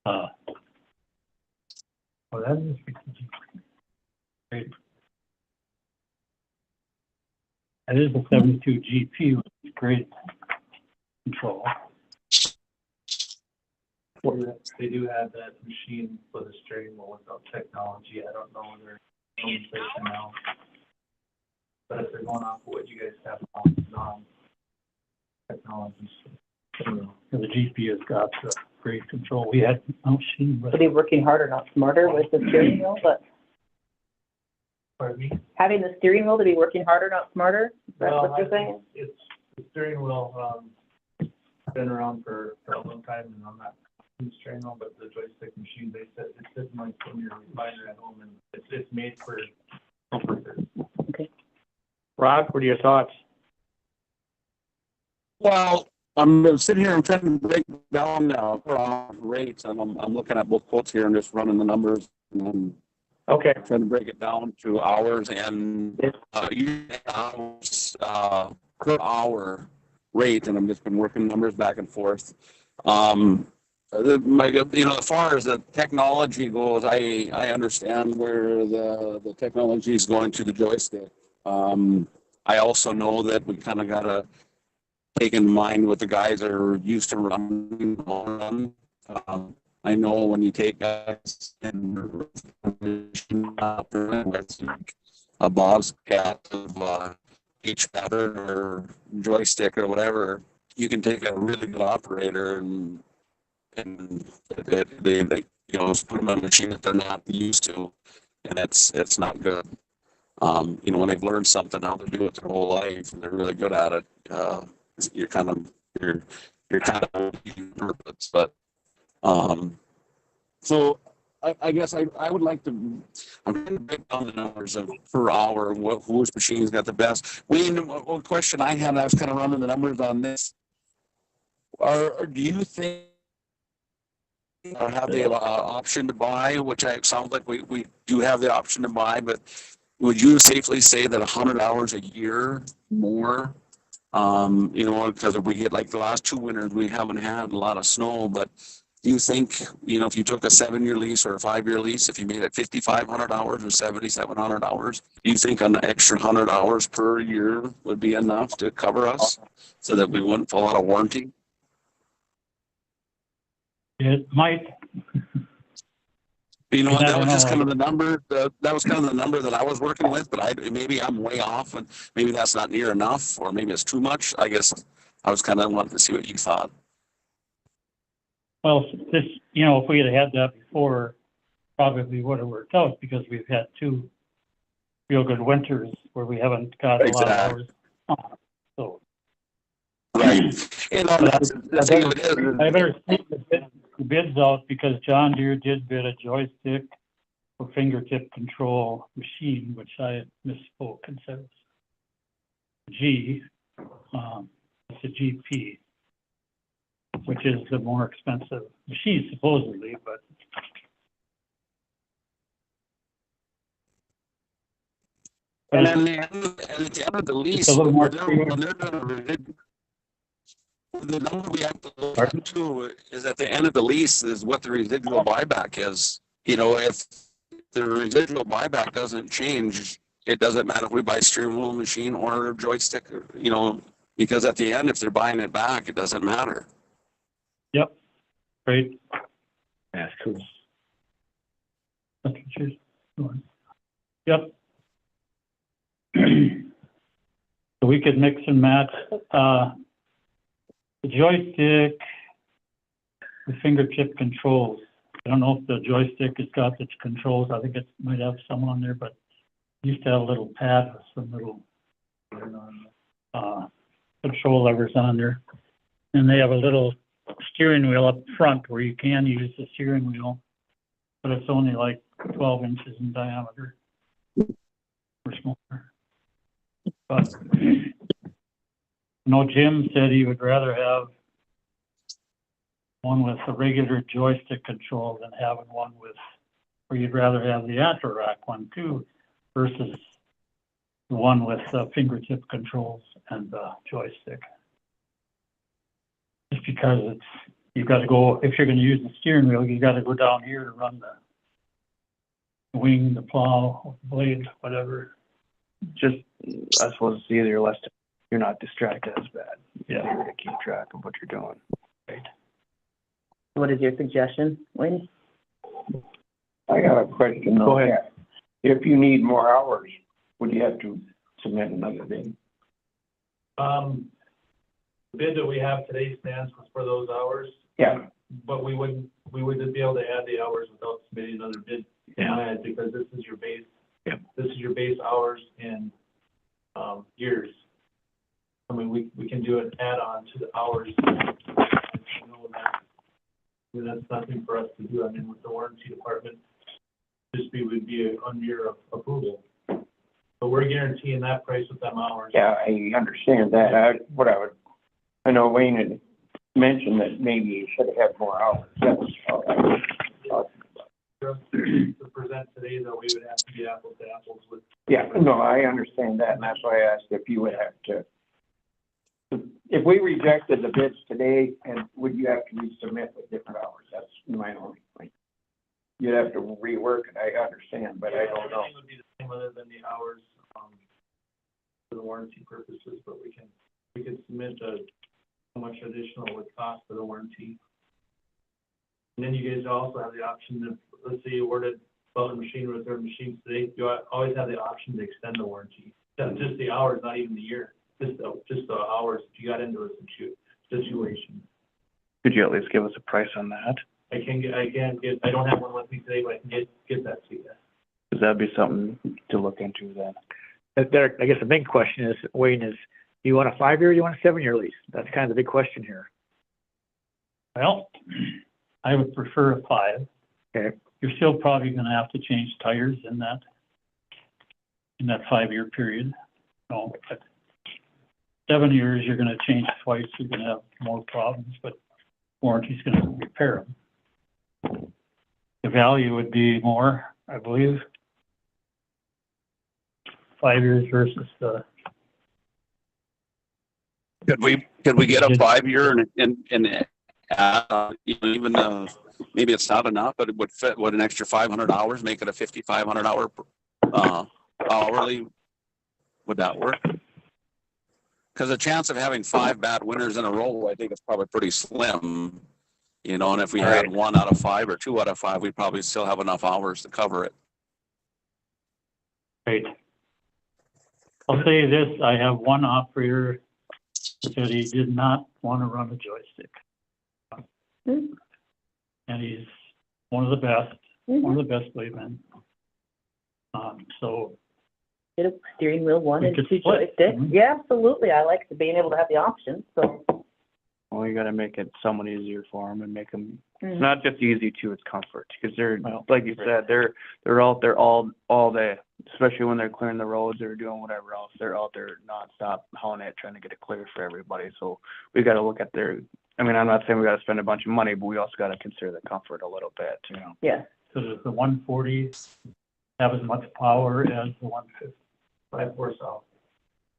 Well, that is great. That is a 72 GP with great control. They do have that machine for the steering wheel without technology. I don't know whether it's now. But if they're going off of what you guys have on technologies. The GP has got great control. We had no machine. So they're working harder, not smarter with the steering wheel, but Pardon me? having the steering wheel to be working harder, not smarter? Is that Well, what you're saying? It's, the steering wheel, been around for a long time, and I'm not in the steering wheel, but the joystick machine, they said, it's sitting like when you're recliner at home, and it's made for comfort. Okay. Rod, what are your thoughts? Well, I'm sitting here, I'm trying to break down rates, and I'm looking at both quotes here and just running the numbers, and I'm Okay. trying to break it down to hours and hours, per hour rate, and I've just been working numbers back and forth. As far as the technology goes, I understand where the technology is going to the joystick. I also know that we kind of got to take in mind what the guys are used to running. I know when you take guys and a Bobcat of each pattern or joystick or whatever, you can take a really good operator and they put them on a machine that they're not used to, and it's not good. When they've learned something, how to do it their whole life, and they're really good at it, you're kind of purpose. But so I guess I would like to. I'm trying to break down the numbers of per hour. Whose machine's got the best? One question I had, I was kind of running the numbers on this. Do you think? Or have the option to buy, which sounds like we do have the option to buy, but would you safely say that 100 hours a year more? Because if we get like the last 2 winters, we haven't had a lot of snow, but do you think, if you took a 7-year lease or a 5-year lease, if you made it 5,500 hours or 7,700 hours, do you think an extra 100 hours per year would be enough to cover us so that we wouldn't fall out of warranty? It might. That was just kind of the number. That was kind of the number that I was working with. But maybe I'm way off, and maybe that's not near enough, or maybe it's too much. I guess I was kind of wanting to see what you thought. Well, this, if we had that before, probably would have worked out because we've had 2 real good winters where we haven't got a lot of hours. So. Right. That's what it is. I better sneak the bids out because John Deere did bid a joystick for fingertip control machine, which I misspoke and said it was G. It's a GP, which is the more expensive machine supposedly, but. And at the end of the lease, a little more the number we have to look at too is at the end of the lease is what the residual buyback is. If the residual buyback doesn't change, it doesn't matter if we buy steering wheel machine or joystick, because at the end, if they're buying it back, it doesn't matter. Yep. Great. That's cool. That's what you're doing. Yep. So we could mix and match the joystick, the fingertip controls. I don't know if the joystick has got its controls. I think it might have some on there, but it used to have a little pad with some little control levers on there. And they have a little steering wheel up front where you can use the steering wheel, but it's only like 12 inches in diameter or smaller. But no, Jim said he would rather have one with a regular joystick control than having one with, or you'd rather have the Atarac one too, versus the one with fingertip controls and joystick. Just because it's, you've got to go, if you're going to use the steering wheel, you got to go down here to run the wing, the plow, blade, whatever. Just, I suppose it's easier, less, you're not distracted as bad. Yeah. It's easier to keep track of what you're doing. Right. What is your suggestion, Wayne? I got a question though. Go ahead. If you need more hours, would you have to submit another bid? The bid that we have today stands for those hours, Yeah, but we wouldn't be able to add the hours without submitting another bid. Yeah. Because this is your base. Yep. This is your base hours in, years. I mean, we can do an add-on to the hours. You know, that's nothing for us to do. I mean, with the warranty department, would be under your approval. But we're guaranteeing that price with them hours. yeah, I understand that. I know Wayne had mentioned that maybe you should have had more hours. That's all I was talking about. To present today, though, we would have to be apples to apples with. Yeah, no, I understand that, and that's why I asked if you would have to. If we rejected the bids today, and would you have to resubmit with different hours? That's my only point. You'd have to rework it, I understand, but I don't know. Everything would be the same other than the hours, for the warranty purposes, but we could submit how much additional it would cost for the warranty. And then you guys also have the option of, let's say you ordered Butler machine with their machines today, you always have the option to extend the warranty. Just the hours, not even the year, just the hours if you got into a situation. Could you at least give us a price on that? I don't have one with me today, but I can get that to you. Because that'd be something to look into then. There, I guess the big question is, Wayne, is do you want a 5-year or do you want a 7-year lease? That's kind of the big question here. Well, I would prefer a 5. Okay. You're still probably going to have to change tires in that 5-year period. No, but 7 years, you're going to change twice. You're going to have more problems, but warranty's going to repair them. The value would be more, I believe, 5 years versus the. Could we get a 5-year and even maybe it's not enough, but it would fit, an extra 500 hours, make it a 5,500 hour hourly? Would that work? Because the chance of having 5 bad winters in a row, I think is probably pretty slim. You know, and if we had 1 out of 5 or 2 out of 5, we'd probably still have enough hours to cover it. Right. I'll say this, I have one operator said he did not want to run a joystick. And he's one of the best, one of the best laymen. So. Get a steering wheel, one We and could 2 split. joysticks. Mhm. Yeah, absolutely. I like being able to have the option, so. Well, you gotta make it somewhat easier for them and make them, Mhm. it's not just easy too, it's comfort. Because they're, Well, like you said, they're out there all day, especially when they're clearing the roads or doing whatever else. They're out there nonstop hauling it, trying to get it clear for everybody. So we gotta look at I mean, I'm not saying we gotta spend a bunch of money, but we also gotta consider the comfort a little bit, you know. Yeah. So does the 140 have as much power as the 150? 5 horsepower.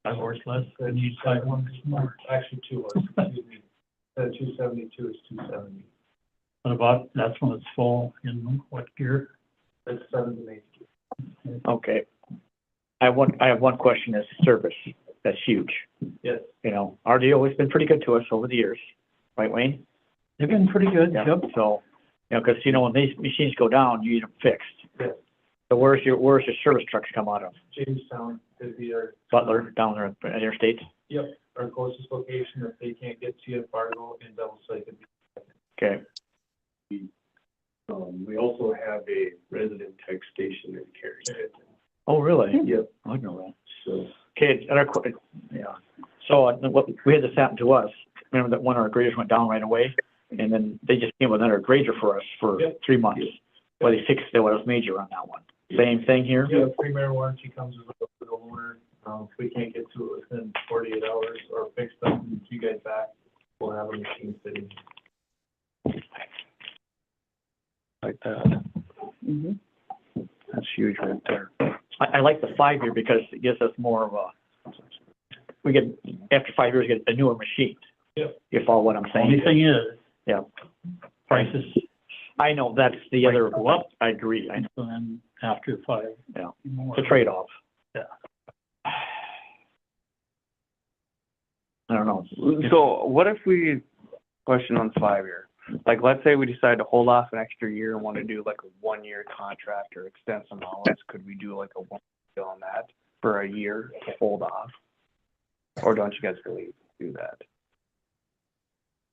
5 horse less, and each side one is more. Actually, 2 horse, excuse me. 272 is 270. What about, that's when it's full in what gear? That's 7 to 8. Okay. I have one question as service. That's huge. Yes. You know, our deal has been pretty good to us over the years, right, Wayne? They've been pretty good, Yeah. yep. So, you know, because, you know, when these machines go down, you need them fixed. Yes. So where's your service trucks come out of? Jamestown could be our. Butler, down there at Interstate? Yep, our closest location, if they can't get to you, Fargo and Devil Lake. Okay. a resident text station in Cary. Oh, really? Yep. I didn't know that. So, Okay, and yeah. So what, we had this happen to us. Remember that one of our graders went down right away? And then they just came with another grader for us for Yep. 3 months. Well, they fixed it, what was major on that one. Same thing here? yeah, premier warranty comes with the owner. If we can't get to it within 48 hours or fix something to you guys back, we'll have a machine sitting. Like that. That's huge right there. I like the 5-year because it gives us more of a, we get, after 5 years, get a newer machine. Yep. You follow what I'm saying? Only thing is, Yeah. prices I know, that's the other, go up, I agree, I know, go in after 5. yeah, More. it's a trade-off. Yeah. I don't know. So what if we, question on 5-year, like, let's say we decide to hold off an extra year and want to do like a 1-year contract or extend some hours, could we do like a 1 deal on that for a year to hold off? Or don't you guys really do that?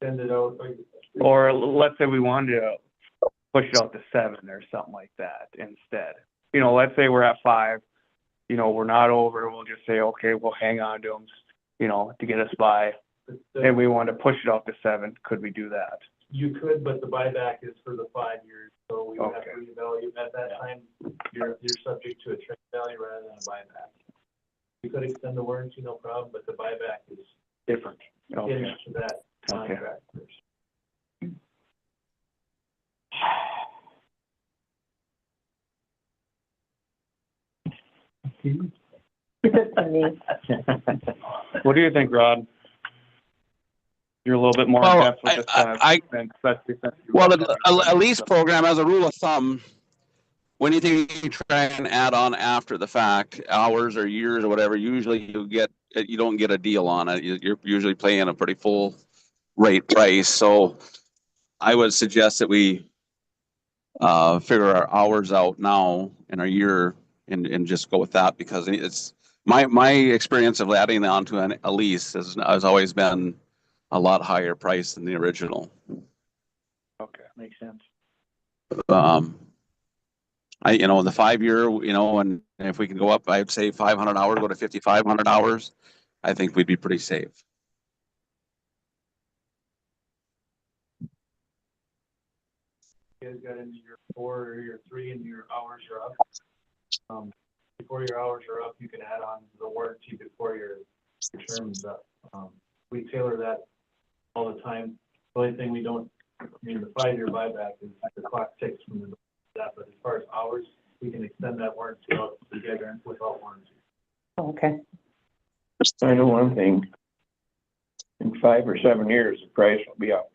Send it out, like, Or let's say we wanted to push it out to 7 or something like that instead. You know, let's say we're at 5, you know, we're not over, we'll just say, okay, we'll hang on to them, you know, to get us by. And we want to push it off to 7, could we do that? you could, but the buyback is for the 5 years, so we would have to Okay. reevaluate. At that time, you're subject to a trade value rather than a buyback. You could extend the warranty, no problem, but the buyback is Different. Okay. into that contract first. What do you think, Rod? You're a little bit more in Well, depth with this kind of thing, especially since you- Well, a lease program, as a rule of thumb, anything you try and add on after the fact, hours or years or whatever, usually you don't get a deal on it. You're usually paying a pretty full rate price. So I would suggest that we figure our hours out now in a year and just go with that, because it's my experience of adding on to a lease has always been a lot higher price than the original. Okay. Makes sense. The 5-year, and if we can go up, I'd say 500 hours, go to 5,500 hours. I think we'd be pretty safe. You guys got into your 4 or your 3 and your hours are up. Before your hours are up, you can add on the warranty before your term's up. We tailor that all the time. The only thing we don't, the 5-year buyback is the clock ticks from that, but as far as hours, we can extend that warranty out together without warranty. Okay. I know one thing. In 5 or 7 years, the price will be up.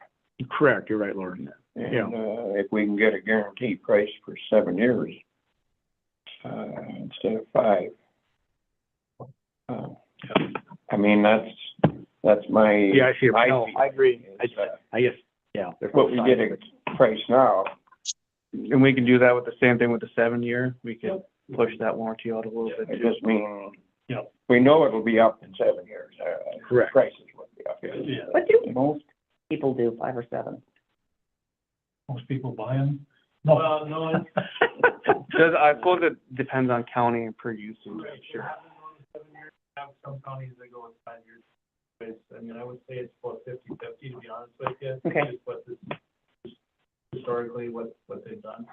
Correct, you're right, Lauren. And, Yeah. if we can get a guaranteed price for 7 years, instead of 5. I mean, that's my. Yeah, I see. my No, feeling I agree. is, I guess, yeah. What we get a price now, And we can do that with the same thing with the 7-year. We can push that warranty out a little bit. I just mean, Yeah. we know it'll be up in 7 years. Correct. Prices will be up. Yeah, What do most people do, 5 or 7? most people buy them. Well, no, it's. I suppose it depends on county and per usage, I'm sure. Have some counties that go with 5 years. I mean, I would say it's about 50-50, to be honest with you. Okay. Just what historically, what they've done.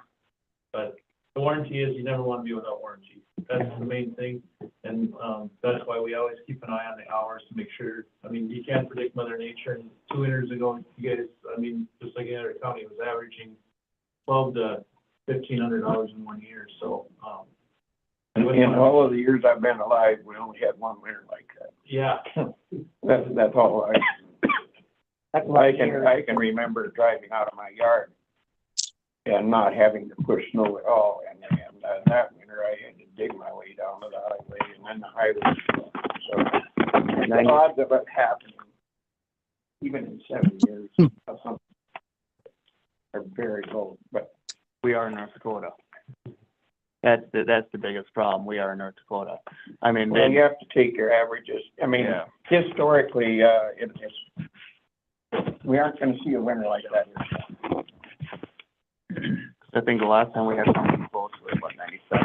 But the warranty is, you never want to be without warranty. That's the main thing. And that's why we always keep an eye on the hours to make sure, you can't predict Mother Nature. And 2 winters ago, you guys, just like any other county, was averaging $1,200 to $1,500 in 1 year. So, In all of the years I've been alive, we only had 1 winter like that. yeah. That's all I can remember driving out of my yard and not having to push snow at all. And that winter I had to dig my way down to the highway, and then the highway. So the odds of it happening, even in 7 years, of something, are very low. But We are in North Dakota. That's the biggest problem. We are in North Dakota. I mean, well, you have to take your averages. Yeah. Historically, we aren't going to see a winter like that. I think the last time we had something close was about 97.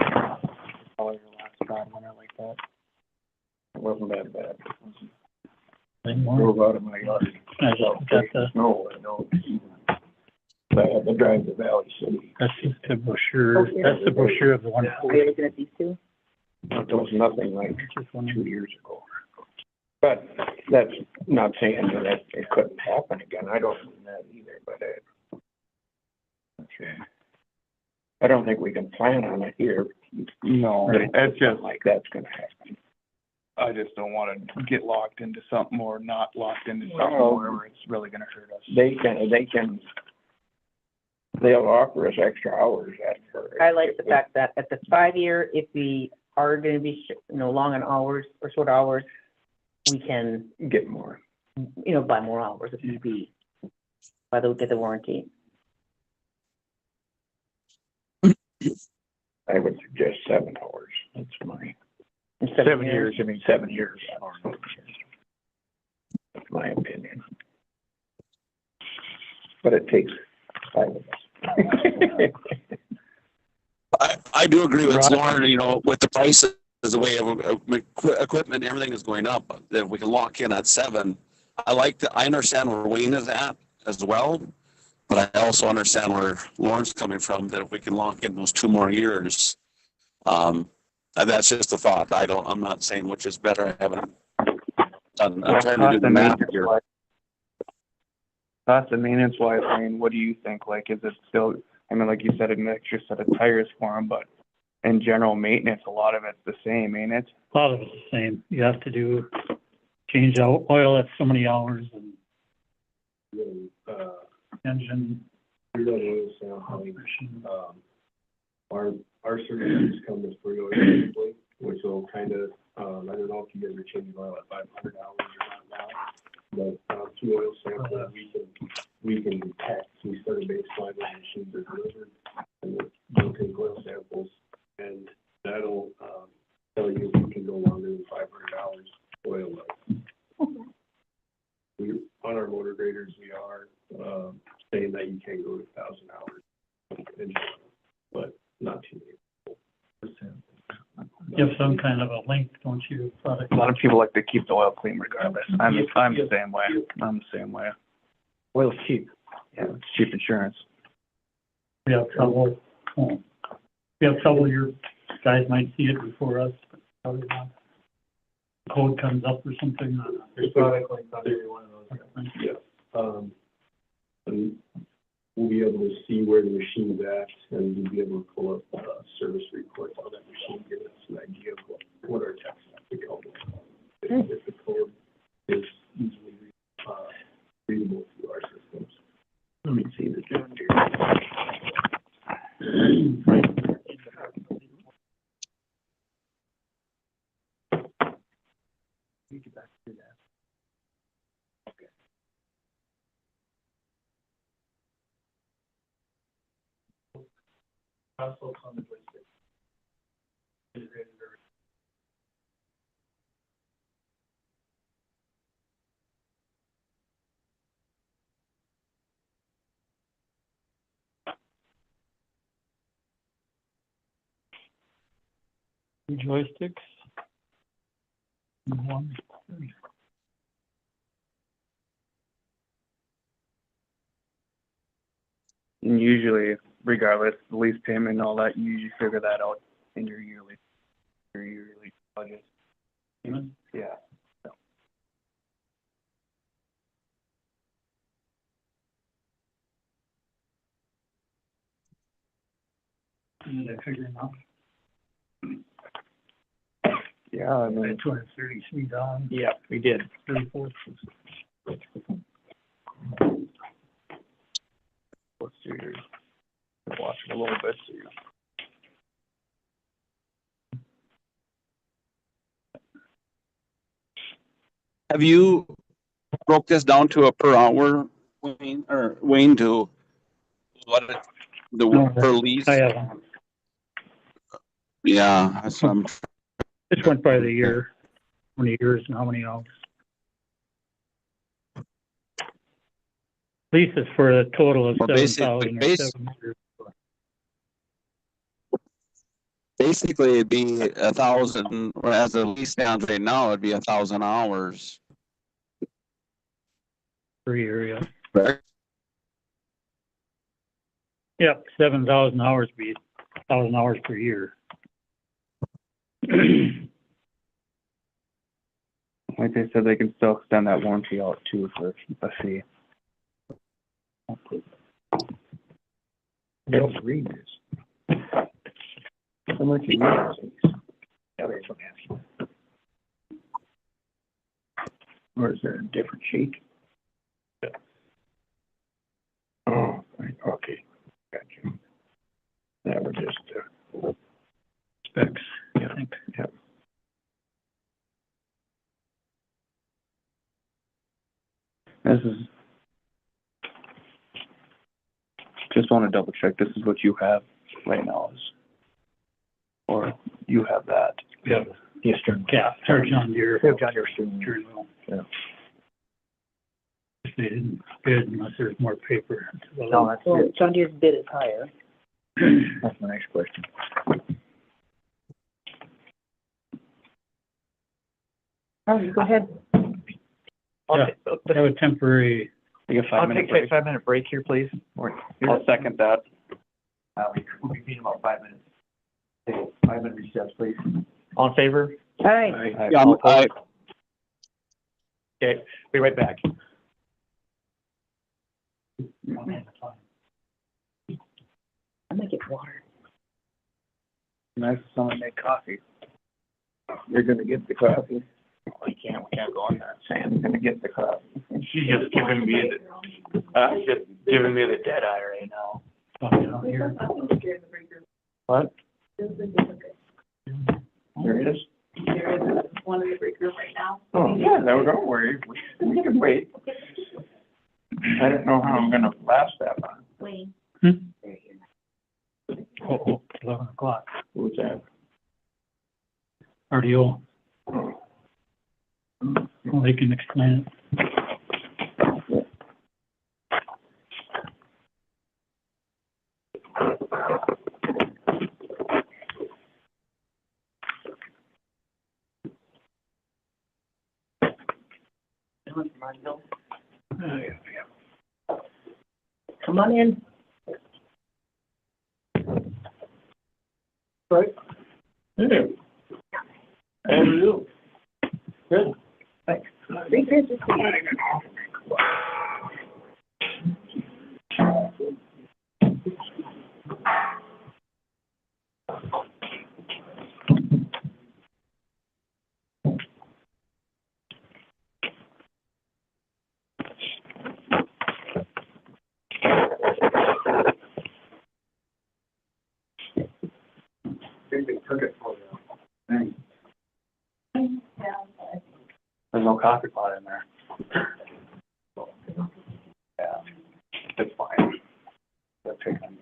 Probably your last bad winter like that. It wasn't that bad. Anymore. Drove out of my yard. I just got the, Snow, I know. I had to drive to Valley City. that's just the brochure, that's the brochure of the one. Are you looking at these two? It was nothing like Just one. 2 years ago. But that's not saying that it couldn't happen again. I don't mean that either, but okay. I don't think we can plan on it here. No, it's just, Like that's gonna happen. I just don't wanna get locked into something or not locked into something Well, where it's really gonna hurt us. They'll offer us extra hours after. I like the fact that at the 5-year, if we are gonna be, long on hours or short hours, we can, Get more. buy more hours if need be. Get the warranty. I would suggest 7 hours. That's my, Instead of 7 years, I mean, 7 years. That's my opinion. But it takes 5 of us. I do agree with Lauren, with the prices, the way of equipment, everything is going up, that we can lock in at 7. I understand where Wayne is at as well, but I also understand where Lauren's coming from, that if we can lock in those 2 more years, that's just a thought. I'm not saying which is better. I haven't done, I'm trying to do the math here. Cost of maintenance wise, I mean, what do you think? Like, is it still, I mean, like you said, an extra set of tires for them, but in general maintenance, a lot of it's the same, ain't it? A lot of it's the same. You have to change out oil at so many hours and engine. Our services come with free oil, typically, which will kind of, I don't know if you guys are changing oil at 500 hours or not now, but through oil samples, we can detect, we start a baseline when the machines are delivered, and we'll take oil samples, and that'll tell you if you can go longer than 500 hours oil life. On our motor graders, we are saying that you can't go to 1,000 hours, but not too many. You have some kind of a link, don't you? A lot of people like to keep the oil clean regardless. I'm the same way. I'm the same way. Oil's cheap. Yeah, it's cheap insurance. We have trouble. Your guys might see it before us, but probably not. Code comes up or something. There's product like on every one of those. Yeah. And we'll be able to see where the machine's at, and we'll be able to pull up service reports on that machine, give us an idea of what our techs have to go with. If the code is easily readable through our systems. Let me see the John Deere. Get back to that. Okay. Also on the joystick. Joysticks. One. And usually, regardless, the lease payment and all that, you usually figure that out in your yearly budget. Yeah. So. Did I figure it out? Yeah, I mean, 233 down. yeah, we did. 34. Let's see here. Watch it a little bit. So have you broke this down to a per hour, Wayne, to what per lease? I haven't. Yeah, that's what I'm. Just went by the year, how many years and how many hours. Lease is for a total of Well, 7,000 or basically, 7 years. basically it'd be 1,000, or as the lease stands right now, it'd be 1,000 hours. Per year, yeah. Correct. Yep, 7,000 hours be 1,000 hours per year. Like they said, they can still extend that warranty out too for a fee. They don't read this. How much you use these? Yeah, they don't ask you. Or is there a different sheet? Oh, right, okay, gotcha. That was just, Specs, yeah, I think. yeah. This is, just want to double check, this is what you have right now is, or you have that. Yeah. Eastern. Yeah, or John Deere. Yeah, John Deere student. Sure will. Yeah. If they didn't bid unless there's more paper. No, that's Well, it. John Deere's bid is higher. That's my next question. Oh, go ahead. Yeah, have a temporary, Take a 5-minute break. 5-minute break here, please. I'll second that. We'll be meeting about 5 minutes. Take a 5-minute recess, please. All in favor? Hi. Yeah, Okay, be right back. I'm gonna get water. Nice if someone make coffee. You're gonna get the coffee. We can't go on that. Sam's gonna get the coffee. She's just giving me the dead eye right now. down here. What? There is? There is one in the break room right now. Oh, yeah, no, don't worry. We can wait. I don't know how I'm gonna last that long. Wayne. Oh, 11 o'clock. Who's that? RDO. Well, they can explain it. Come on in. Right. Hey. How are you? Good. Thanks. Be good to see you. They took it for you. Thanks. There's no coffee pot in there. Yeah, it's fine. They're taking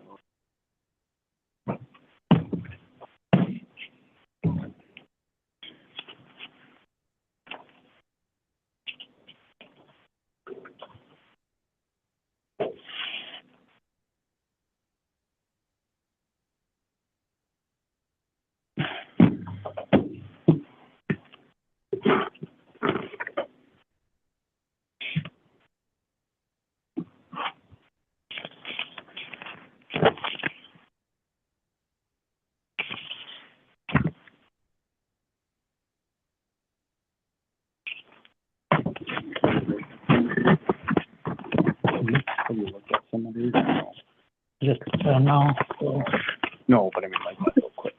Have you looked at some of these? No. Just now, so. No, but I mean, like, real quick.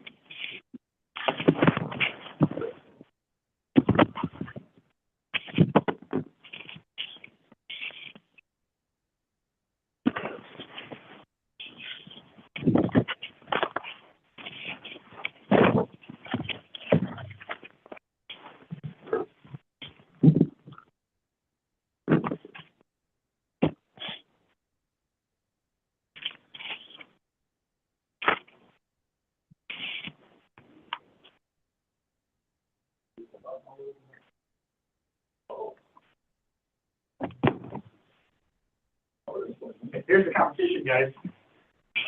Here's the competition, guys.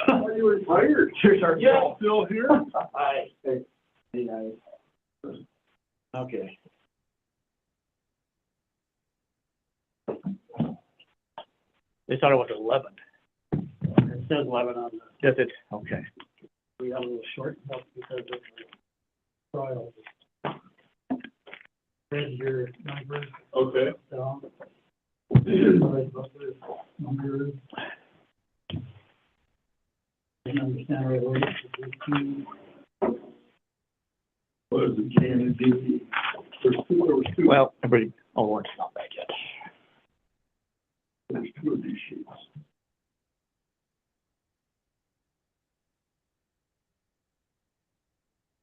You retired. Here's our. Yeah, still here. Hi. Hey. Yeah. Okay. They thought it was 11. It says 11 on the, Does it? Okay. we have a little short note because of the trial. There's your number. Okay. Down. Number. Didn't understand right away. What is it, J and D? There's two, Well, everybody, it's not back yet. there's two of these sheets.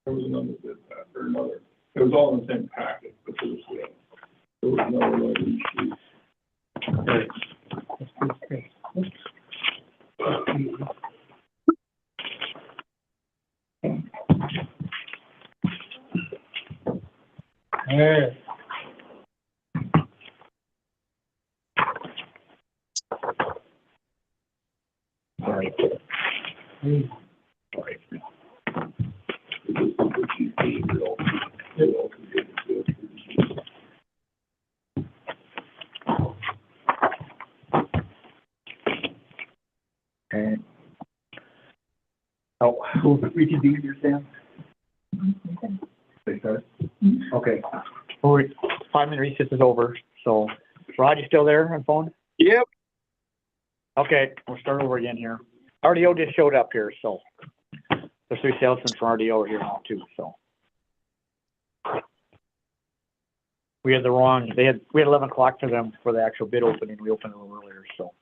There was another bid that, or another, it was all in the same packet, but there was another one of these sheets. There. Sorry. Sorry. Okay. Oh, we can do your Sam? They start? Okay. 5-minute recess is over, so Rod, you still there on phone? Yep. Okay, we'll start over again here. RDO just showed up here, so there's 3 salesmen from RDO are here now too, so. We had we had 11 o'clock for them for the actual bid opening. We opened a little earlier, so.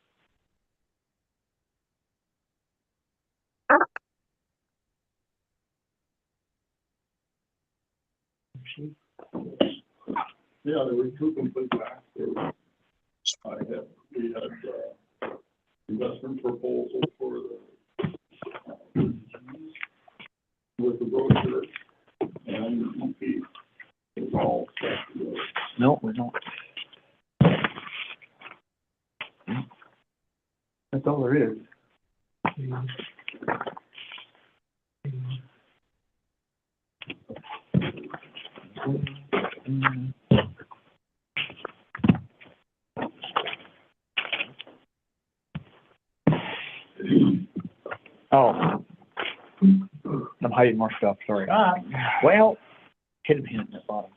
Yeah, there were two complete packs. We had, investment proposal for the, with the brochure and the EP. It's all set. No, we don't. That's all there is. Oh. I'm hiding more stuff, sorry. Well, hidden here at the bottom.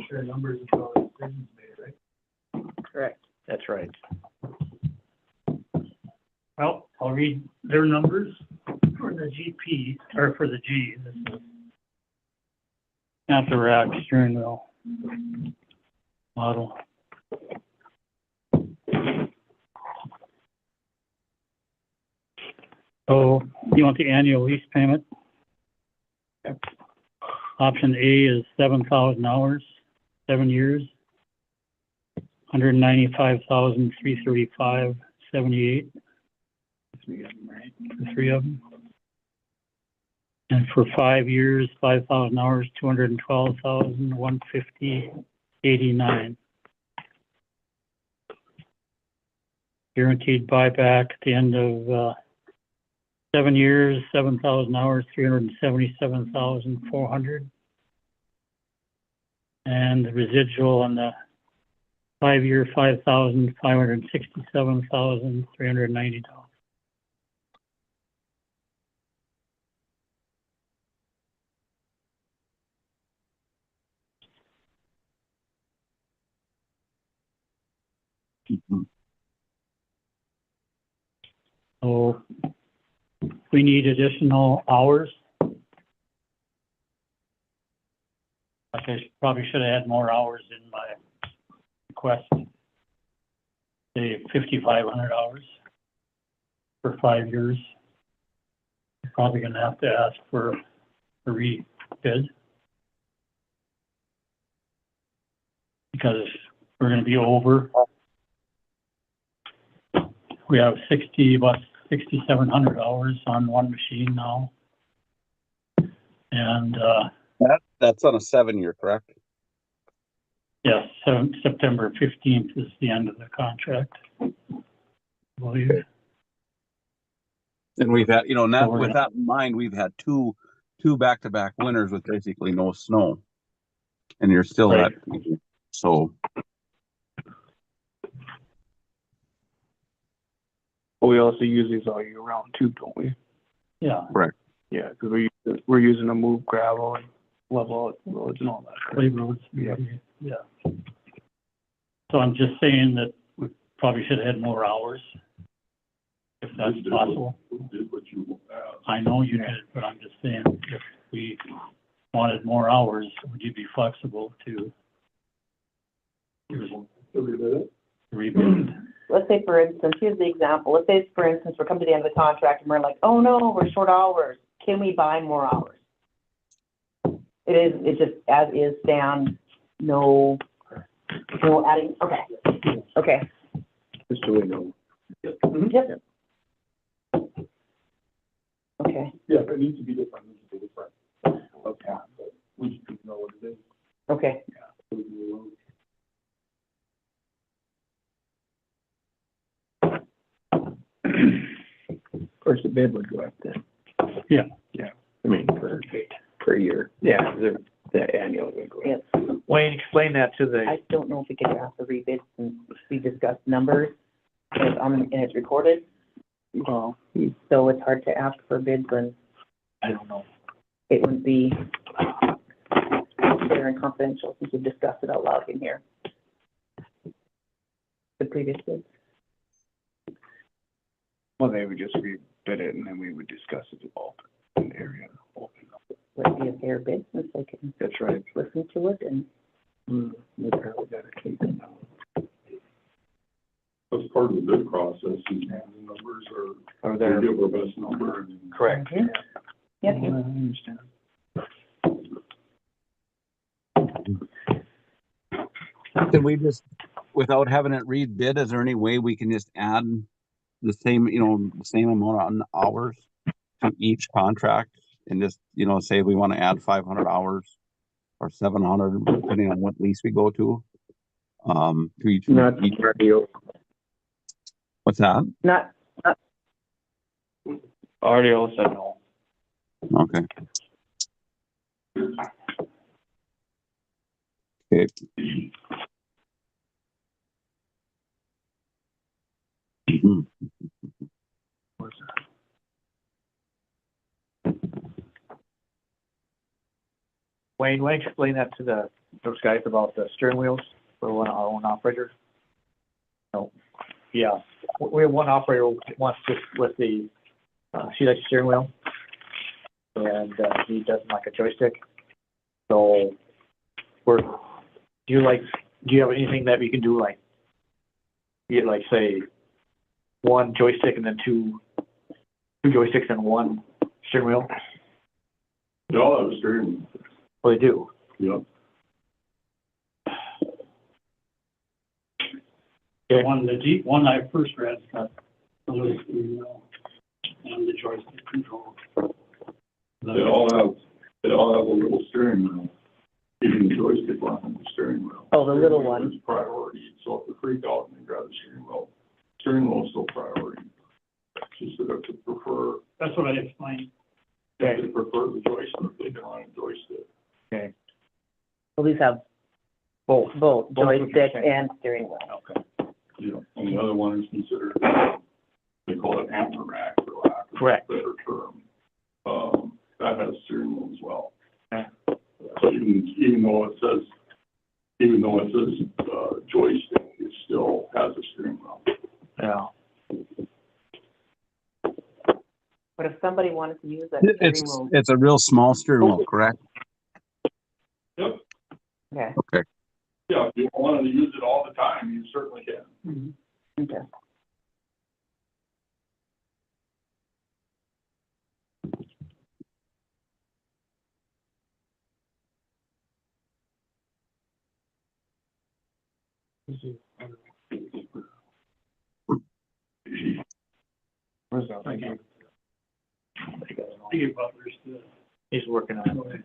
Share numbers until the decision's made, right? Correct. That's right. Well, I'll read their numbers for the GP, or for the G. This is not the rack steering wheel model. So you want the annual lease payment? Option A is 7,000 hours, 7 years, 195,335.78. Right. For 3 of them. And for 5 years, 5,000 hours, 212,150.89. Guaranteed buyback at the end of 7 years, 7,000 hours, 377,400. And the residual on the 5-year, 5,567,390. So we need additional hours. I probably should have had more hours in my request. Say 5,500 hours for 5 years. Probably gonna have to ask for a rebid. Because we're gonna be over. We have 6,700 hours on one machine now. And That's on a 7-year, correct? Yes, September 15th is the end of the contract. I believe. And we've had, So we're with that in mind, we've had two back-to-back winters with basically no snow. And you're still Right. so. But we also use these all year round too, don't we? Yeah, Correct. Yeah, because we're using to move gravel and level out roads and all that. clay roads. Yep. Yeah. So I'm just saying that we probably should have had more hours. If that's possible. I know you did, but I'm just saying, if we wanted more hours, would you be flexible to rebid? Let's say, for instance, here's the example. Let's say, for instance, we're coming to the end of the contract and we're like, oh no, we're short hours. Can we buy more hours? It's just as is, Stan, no adding, okay. Just so we know. Yep. Okay, Yeah, if it needs to be different, it needs to be different. Okay, but we just need to know what it is. okay. Of course, the bid would go up then. Yeah. Yeah, I mean, per year. Yeah, the annual would go up. Yes. Wayne, explain that to the, I don't know if we could ask the rebid since we discussed numbers and it's recorded. Well, So it's hard to ask for bids when I don't know. it would be fair and confidential since we've discussed it out loud in here. The previous bids. well, they would just rebid it and then we would discuss it all in the area. Would it be a fair bid since they can That's right. listen to it and We probably gotta keep it now. That's part of the bid process, is the numbers Are there? give our best number and. Correct. Mhm. Yes, I understand. Can we just, without having it rebid, is there any way we can just add the same amount of hours to each contract and just, say we want to add 500 hours or 700, depending on what lease we go to? To each. Not RDO. What's that? not, RDO said no. Okay. Okay. Mhm. Wayne, explain that to those guys about the steering wheels for our own operator. No, yeah, we have one operator who wants to, with the, she likes steering wheel. And, he doesn't like a joystick. So, do you have anything that we can do, like, say, one joystick and then two joysticks and one steering wheel? They all have a steering. Well, they do. Yep. The one I first read got the little steering wheel and the joystick control. They all have a little steering wheel, even the joystick one on the steering wheel. oh, the little one. It's priority, so if the freak out and they grab the steering wheel is still priority. Just that if they prefer, That's what I explained. if they prefer the joystick, they can run a joystick. Okay. So these have Both. both Both would be the joystick same. and steering wheel. Okay. Yeah, and the other one is considered, they call it hammer rack for lack of a Correct. better term. That has steering wheel as well. Okay. So even though it says joystick, it still has a steering wheel. Yeah. But if somebody wanted to use that steering wheel, It's a real small steering wheel, correct? Yep. okay, Yeah, if you wanted to use it all the time, you certainly can. okay. Where's that? Thank you. Steve Butler's the. He's working on it.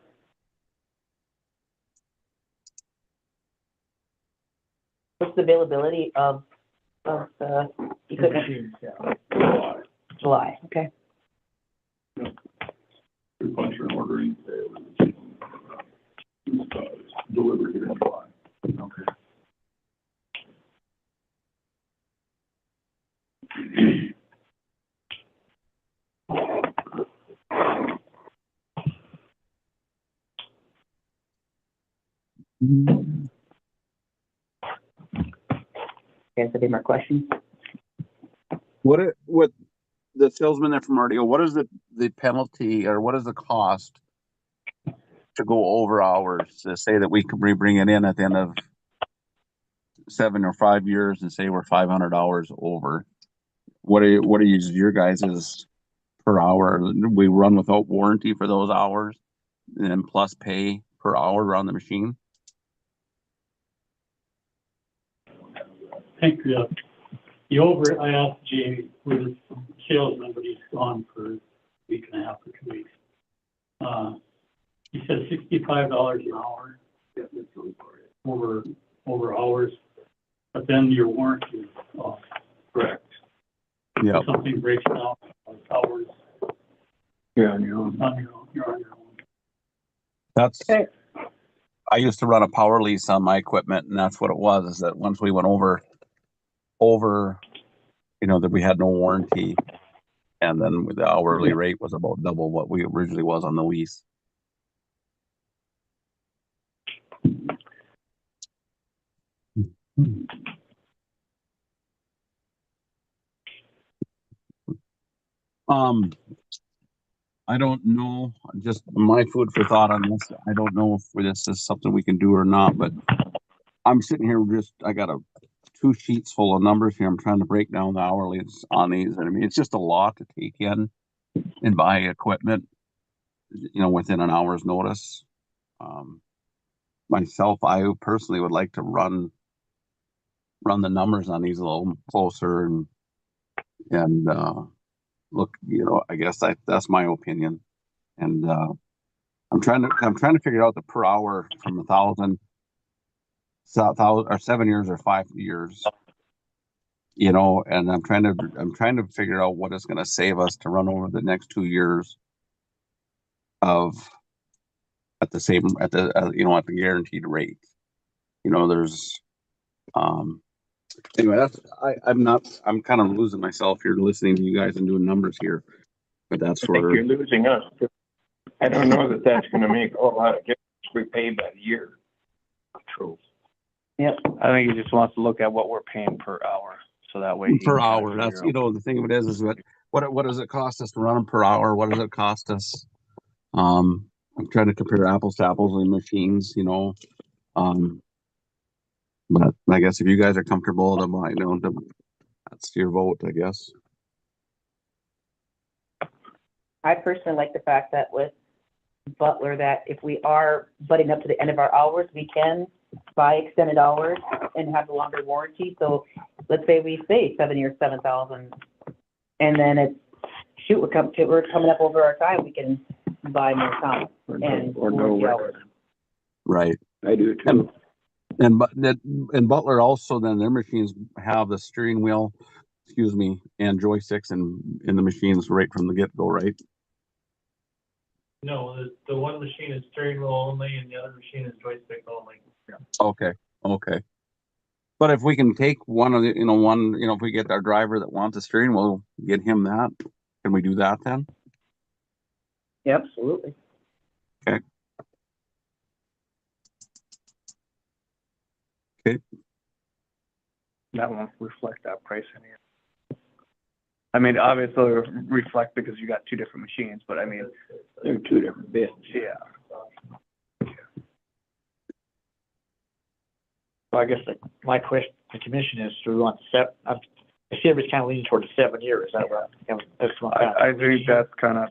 What's the availability of the equipment? Machines, yeah. July, okay. Bunch of ordering, delivered here in July. Okay. Guys, any more questions? What the salesman there from RDO, what is the penalty or what is the cost to go over hours? To say that we could bring it in at the end of 7 or 5 years and say we're 500 hours over. What are your guys's per hour? We run without warranty for those hours and then plus pay per hour on the machine? I think, I asked Jamie, who's the salesman, but he's gone for a week and a half or 2 weeks. He said $65 an hour over hours, but then your warranty is off. Correct. Yeah. If something breaks down, hours Yeah, on your own. you're on your own. That's, I used to run a power lease on my equipment, and that's what it was, is that once we went over, that we had no warranty, and then the hourly rate was about double what we originally was on the lease. I don't know, just my food for thought on this. I don't know if this is something we can do or not, but I'm sitting here I got 2 sheets full of numbers here. I'm trying to break down the hourlies on these. And I mean, it's just a lot to take in and buy equipment, within an hour's notice. Myself, I personally would like to run the numbers on these a little closer and look, I guess that's my opinion. And I'm trying to figure out the per hour from 1,000 or 7 years or 5 years, and I'm trying to figure out what it's going to save us to run over the next 2 years at the guaranteed rate. There's anyway, I'm kind of losing myself here listening to you guys and doing numbers here, but that's I think you're losing us. I don't know that that's gonna make a whole lot of difference. We pay by the year. True. Yep. I think he just wants to look at what we're paying per hour, so that way. per hour. That's, the thing of it is that what does it cost us to run them per hour? What does it cost us? I'm trying to compare apples to apples in machines, but I guess if you guys are comfortable, that's your vote, I guess. I personally like the fact that with Butler, that if we are butting up to the end of our hours, we can buy extended hours and have a longer warranty. So let's say we say 7 years, 7,000, and then we're coming up over our time, we can buy more time and warranty hours. Right. I do too. And Butler also, then their machines have the steering wheel, and joysticks in the machines right from the get-go, right? No, the one machine is steering wheel only and the other machine is joystick only. Yeah. Okay. But if we can take one of the, if we get our driver that wants a steering wheel, get him that, can we do that then? Yeah, absolutely. Okay. That won't reflect that price in here. I mean, obviously it'll reflect because you got 2 different machines, but I mean, They're 2 different bids. yeah. So I guess my question, the commission is, do we want I see everybody's kind of leaning toward the 7 years. Is that right? That's what I think that's kind of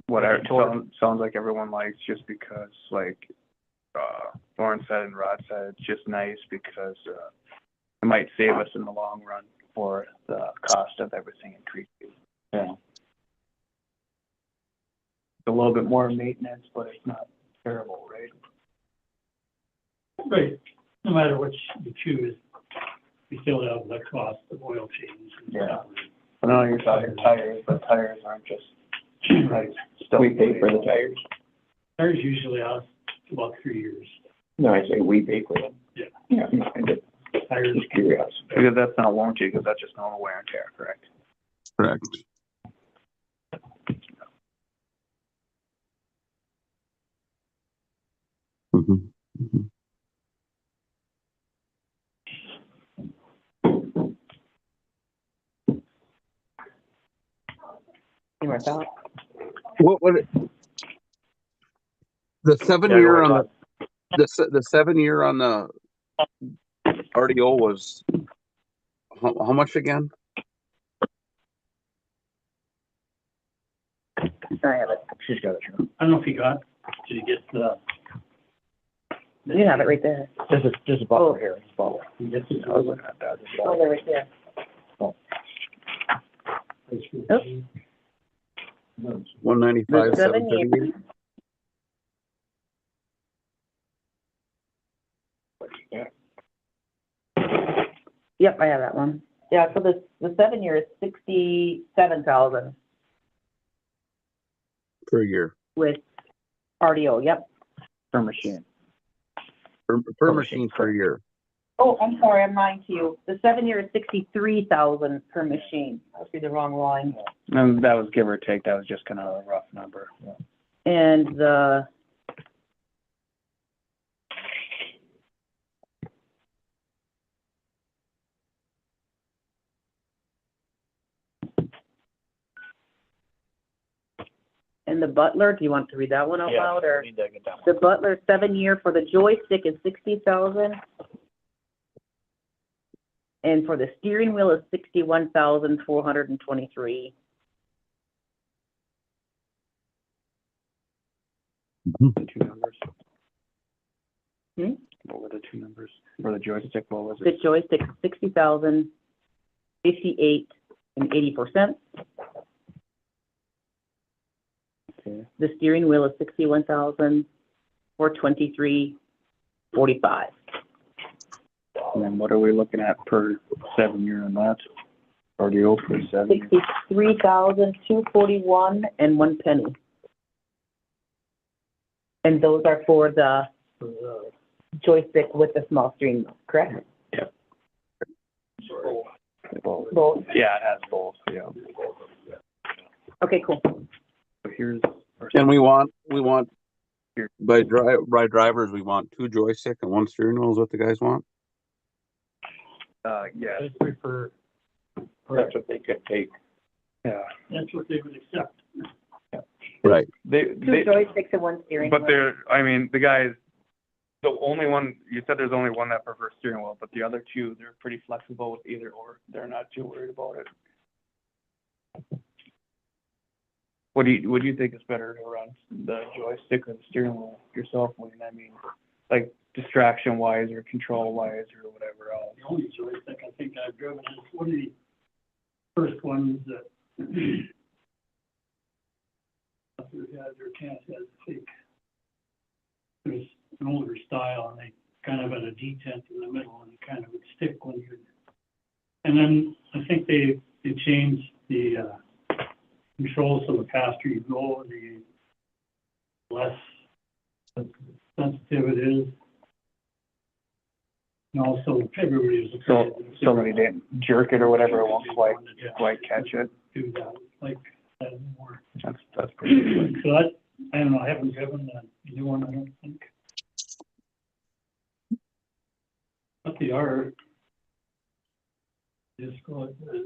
what Toward- sounds like everyone likes, just because Lauren said and Rod said, it's just nice because it might save us in the long run for the cost of everything increasing. Yeah. It's a little bit more maintenance, but it's not terrible, right? Right, no matter which you choose. we still have the cost of oil change. And Yeah. stuff. I know you're talking tires, but tires aren't just, like, still. We pay for the tires. Tires usually last about 3 years. No, I say we pay for them. Yeah. Yeah, I did. Tires. Just curious. Because that's not warranty, because that's just normal wear and tear, correct? Correct. Mhm, mhm. What would it? The 7 Yeah, year go on ahead, the 7 year on the RDO was how much again? I have it. She's got it. Sure. I don't know if you got, did you get the? You have it right there. This is about here. It's about. You get the. I was looking at that. This is Oh, about- they're right there. Oops. 195, The 7 738. Yep, I have that one. Yeah, so the 7 year is 67,000 Per year. with RDO, yep. Per machine. Per machine per year. Oh, I'm sorry, I'm lying to you. The 7 year is 63,000 per machine. I see the wrong line. And that was give or take, that was just kind of a rough number. And the Butler, do you want to read that one out Yeah, loud, or? we need to get that one. The Butler 7 year for the joystick is 60,000. And for the steering wheel is 61,423. The two numbers. Hmm? What were the two numbers? For the joystick, what was The it? joystick is 60,000, 58 and 80%. Okay. The steering wheel is 61,000, 423.45. And then what are we looking at per 7 year on that? RDO per 7 year? 63,241 and 1 penny. And those are for the joystick with the small steering wheel, correct? Both. Yeah, it has both, yeah. Okay, cool. So here's. And we want by drivers, we want 2 joystick and 1 steering wheel is what the guys want. Yeah, I prefer, That's what they could take. yeah. that's what they would accept. Right. Two joysticks and 1 steering wheel. But they're, I mean, the guys, the only one, you said there's only one that prefers steering wheel, but the other two, they're pretty flexible with either or. They're not too worried about it. What do you think is better to run, the joystick or the steering wheel yourself, Wayne? I mean, like distraction wise or control wise or whatever else. The only joystick I think I've driven is one of the first ones that had their cast had fake. It was an older style and they kind of had a detent in the middle and it kind of would stick when you. And then I think they changed the controls so the faster you go, the less sensitive it is. And also everybody was afraid. So that they didn't jerk it or whatever, it won't quite catch it. Do that, like that more. That's pretty good. So I don't know, I haven't driven the new one, I don't think. But they are. Just go like this.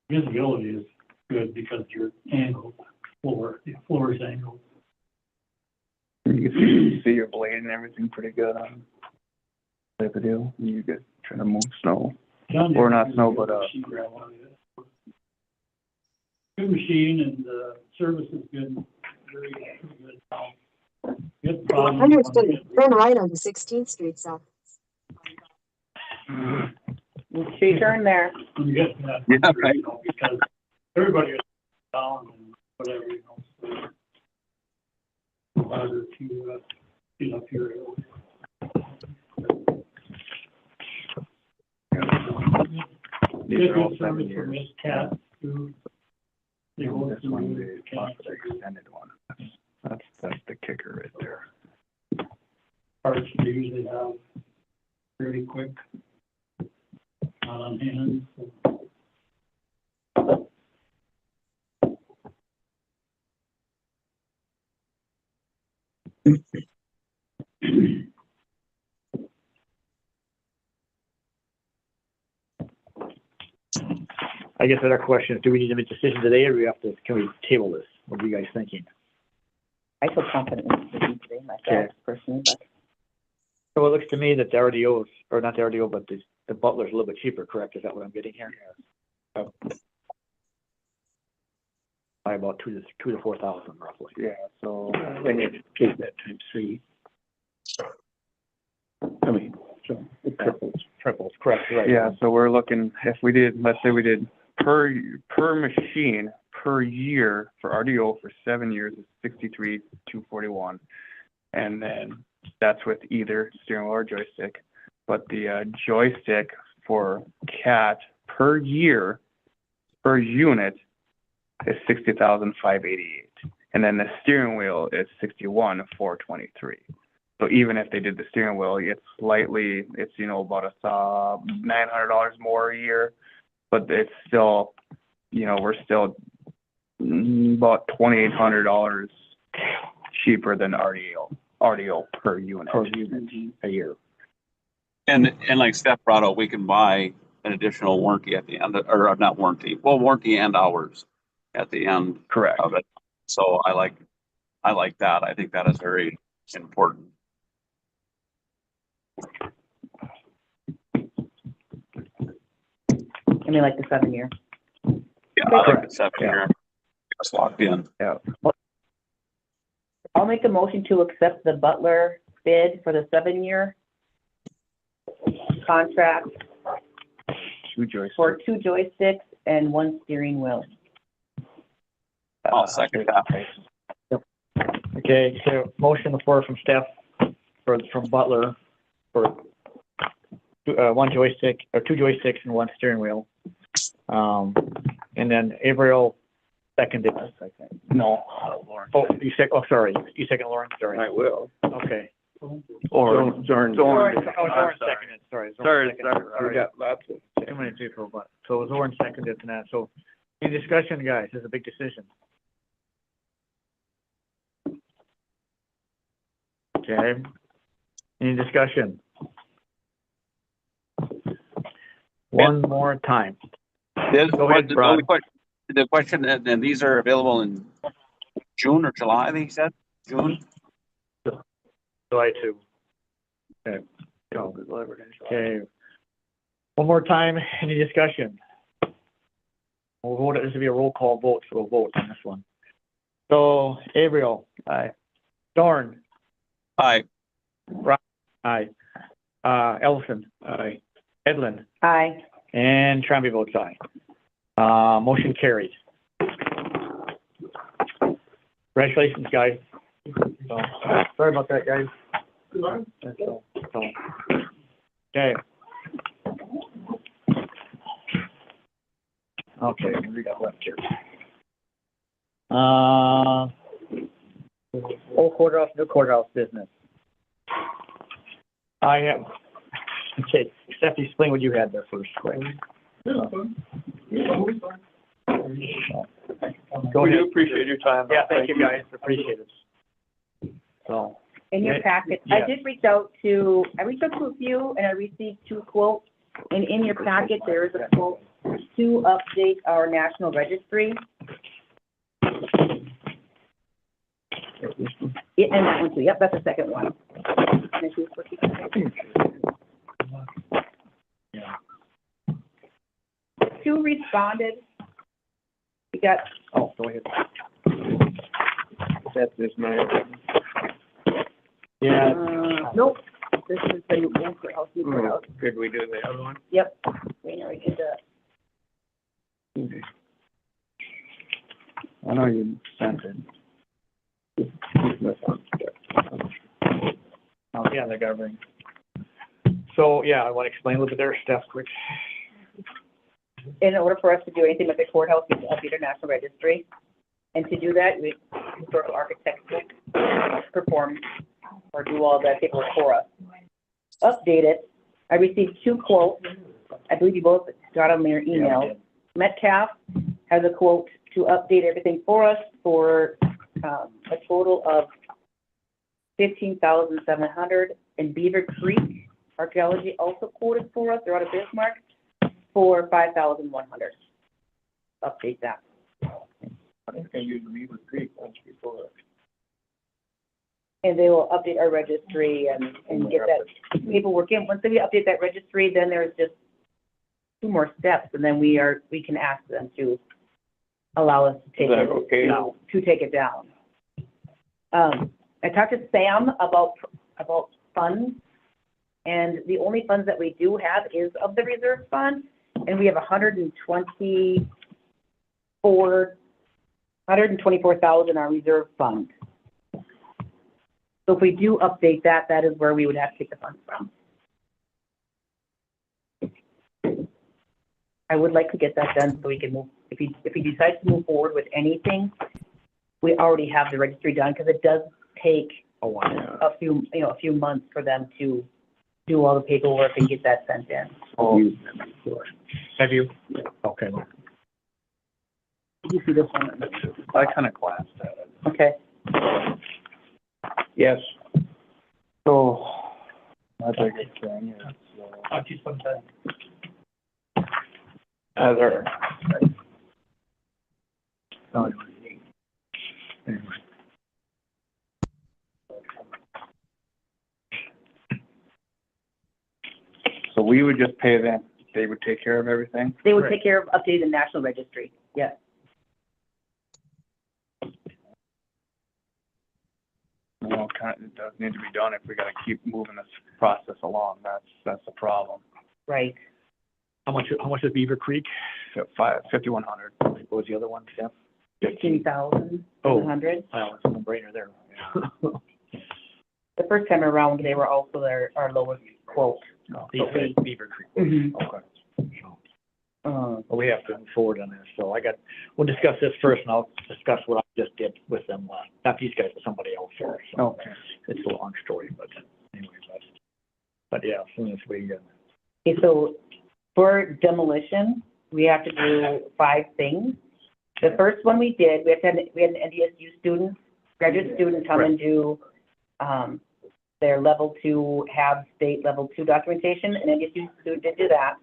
Visibility is good because you're angled, the floor is angled. You can see your blade and everything pretty good on type of deal. You get trying to move snow. Or not snow, but good machine and service is good, very good. Good problem. Understood. Turn right on 16th Street South. She turned there. You get that. Yeah, right. You know, because everybody is down and whatever, you know. So harder to you know, if you're. These are all Good 7 service from years. this cat through. They go This through one, the the county. extended one. That's the kicker right there. Parts they usually have pretty quick. Not on hand, so. I guess the other question is, do we need to make a decision today, or can we table this? What are you guys thinking? I feel confident in this decision today myself personally, but. So it looks to me that the RDOs, or not the RDO, but the Butler's a little bit cheaper, correct? Is that what I'm getting here? By about two to 4,000 roughly. Yeah, so when you take that times 3. I mean, so it Triples, correct, right. yeah, so we're looking, if we did, let's say we did per machine, per year for RDO for 7 years is 63,241. And then that's with either steering wheel or joystick. But the joystick for CAT per year, per unit is 60,588. And then the steering wheel is 61,423. So even if they did the steering wheel, it's about $900 more a year, but it's still, we're still about $2,800 cheaper than RDO per unit a year. And like Steph brought out, we can buy an additional warranty at the end, or not warranty, warranty and hours at the end. Correct. Of it. So I like that. I think that is very important. I mean, like the 7 year. Yeah, I like the 7 year. It's locked in. Yeah. I'll make a motion to accept the Butler bid for the 7 year contract for 2 joysticks and 1 steering wheel. I'll second that. Okay, so motion on the floor from Steph from Butler for 1 joystick, or 2 joysticks and 1 steering wheel. And then Averill seconded. No, Lauren. Oh, sorry. You second Lauren? Sorry. I will. Okay. Or Zorn. Zorn seconded, sorry. Sorry, Sorry. we got lots of. Too many people, but, so Zorn seconded to that. So any discussion, guys? This is a big decision. Okay. Any discussion? One more time. Go ahead, Rod. The question, and these are available in June or July, I think he said? June? July 2. Okay. Okay. One more time, any discussion? We'll vote, this will be a roll call vote, so we'll vote on this one. So, Averill. Aye. Dorn. Aye. Rob. Aye. Ellison. Aye. Edlin. Aye. And Trombley votes aye. Motion carried. Congratulations, guys. So, sorry about that, guys. Okay. Okay, what do we got left here? Old courthouse, new courthouse business. I have, okay, Stephanie, explain what you had there first, quick. Go We ahead. do appreciate your time. Yeah, thank you, guys, appreciate it. So. In your Yeah, packet, yeah. I reached out to a few and I received 2 quotes. And in your packet, there is a quote to update our national registry. Yeah, and that one too. Yep, that's the second one. Yeah. 2 responded. We got. Oh, go ahead. That's this night. Yeah. Nope. This is the new courthouse, new courthouse. Could we do the other one? Yep. We already did that. Okay. I know you sent it. Yeah, they gotta bring. So, yeah, I want to explain a little bit there, Steph, quick. In order for us to do anything with the courthouse, we have to update our national registry. And to do that, we historical architects perform or do all that paperwork for us. Update it. I received 2 quotes. I believe you both got them in your email. Metcalf has a quote to update everything for us for a total of $15,700. And Beaver Creek Archaeology also quoted for us. They're out of Bismarck for $5,100. Update that. I think I used Beaver Creek once before. And they will update our registry and get that paperwork in. Once they update that registry, then there's just 2 more steps, and then we can ask them to allow us to take it down. I talked to Sam about funds, and the only funds that we do have is of the reserve fund, and we have $124,000 in our reserve fund. So if we do update that, that is where we would have to take the funds from. I would like to get that done so we can move, if he decides to move forward with anything, we already have the registry done, because it does take a few months for them to do all the paperwork and get that sent in. Have you? Okay. Did you see this one? I kind of glanced at it. Okay. Yes. So, my biggest thing is, Other. Anyway. so we would just pay them, they would take care of everything? They would take care of updating the national registry, yes. Well, it does need to be done if we gotta keep moving this process along, that's the problem. Right. How much is Beaver Creek? 5,100. What was the other one, Steph? 15,100. Well, it's a no-brainer there. The first time around, they were also our lowest quote. Beaver Creek. Mhm. Okay. Well, we have to move forward on this, so we'll discuss this first, and I'll discuss what I just did with them, not these guys, but somebody else here, so. Okay. It's a long story, but anyway, but yeah, as soon as we, Okay, so for demolition, we have to do 5 things. The first one we did, we had an NDSU student, graduate student come and do, their level 2, have state level 2 documentation, and NDSU student did do that.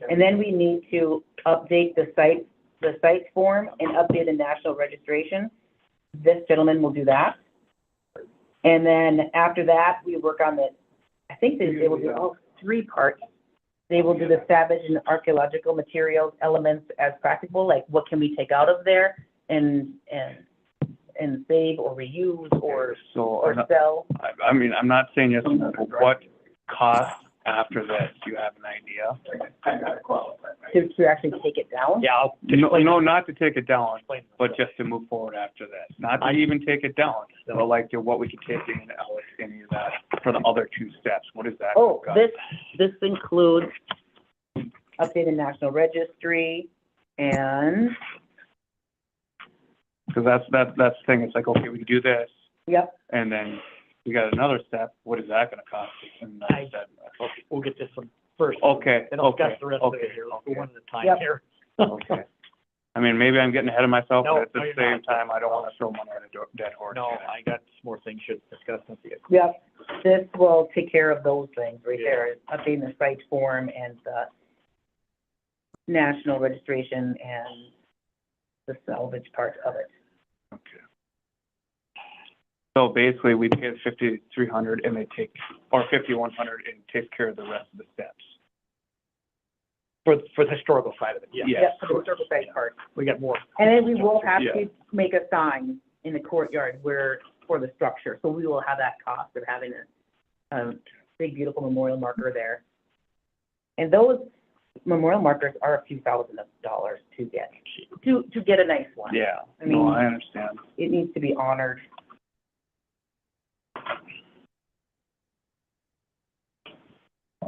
And then we need to update the site form and update the national registration. This gentleman will do that. And then after that, we work on I think they will do all 3 parts. They will do the salvage and archaeological materials elements as practical, like what can we take out of there and save or reuse or sell. I mean, I'm not saying yes, what cost after this, do you have an idea? To actually take it down? yeah, No, not to take it down, but just to move forward after this, not to even take it down, but like what we could take in out any of that for the other 2 steps, what is that? Oh, this includes updated national registry and, Because that's the thing, it's like, okay, we can do this, yep, and then we got another step, what is that gonna cost us? And I said, okay, we'll get this one first. okay, And I'll discuss okay, the rest of it okay, here, let's go okay. one at a time Yep. here. Okay. I mean, maybe I'm getting ahead of myself, No, but at no, the you're same not. time, I don't wanna throw money at a dead horse. No, I got some more things to discuss with you. yep. This will take care of those things right there, updating the site form and the national registration and the salvage part of it. Okay. So basically, we pay 5,300 and they take, or 5,100 and take care of the rest of the steps. For the historical side of it, yeah. Yeah. Yep, for the historical site part. We got more. And then we will have Yeah. to make a sign in the courtyard for the structure, so we will have that cost of having a big, beautiful memorial marker there. And those memorial markers are a few $1,000s to get, to get a nice one. Yeah, I mean, no, I understand. It needs to be honored.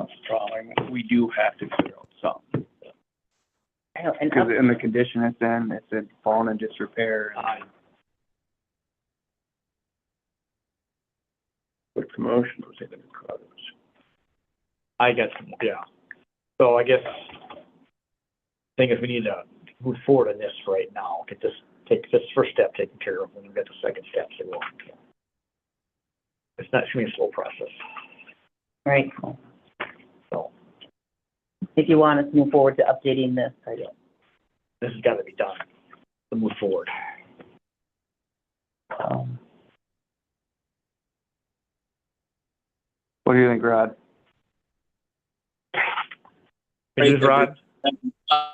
That's the problem. We do have to clear out some. I know, and Because in the condition it's in fallen in disrepair. With promotion, we're taking the cutters. I guess, yeah. So I guess, thing is we need to move forward on this right now, take this first step taken care of, and then get the second step to go. It's not, it's gonna be a slow process, right, so if you want us to move forward to updating this, I don't. this has gotta be done to move forward. What do you think, Rod? Is Rod?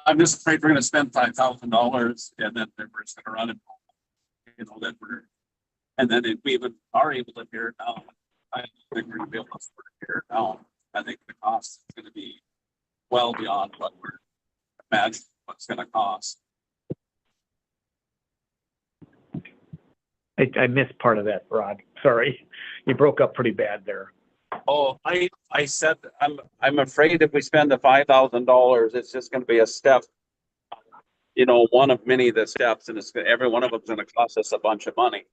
I'm just afraid we're gonna spend $5,000 and then we're just gonna run it. You know, that and then if we even are able to tear it down, I don't think we're gonna be able to tear it down. I think the cost is gonna be well beyond what we're imagining what's gonna cost. I missed part of that, Rod. Sorry. You broke up pretty bad there. Oh, I said, I'm afraid if we spend the $5,000, it's just gonna be a step. You know, one of many of the steps, and every one of them's gonna cost us a bunch of money.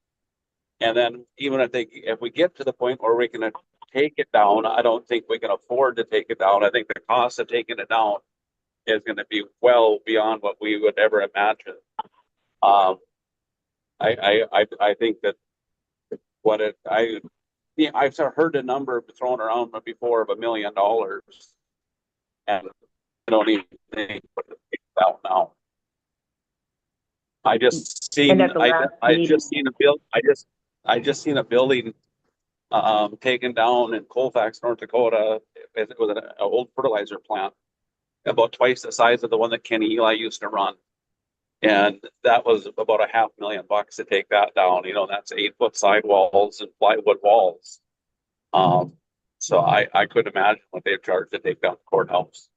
And then even if we get to the point where we can take it down, I don't think we can afford to take it down. I think the cost of taking it down is gonna be well beyond what we would ever imagine. I think that I've heard a number thrown around before of $1 million, and I don't even think what it's out now. I just seen a building taken down in Colfax, North Dakota. It was an old fertilizer plant, about twice the size of the one that Kenny Eli used to run. And that was about $500,000 to take that down. You know, that's 8-foot sidewalls and plywood walls. So I couldn't imagine what they've charged to take down the courthouse.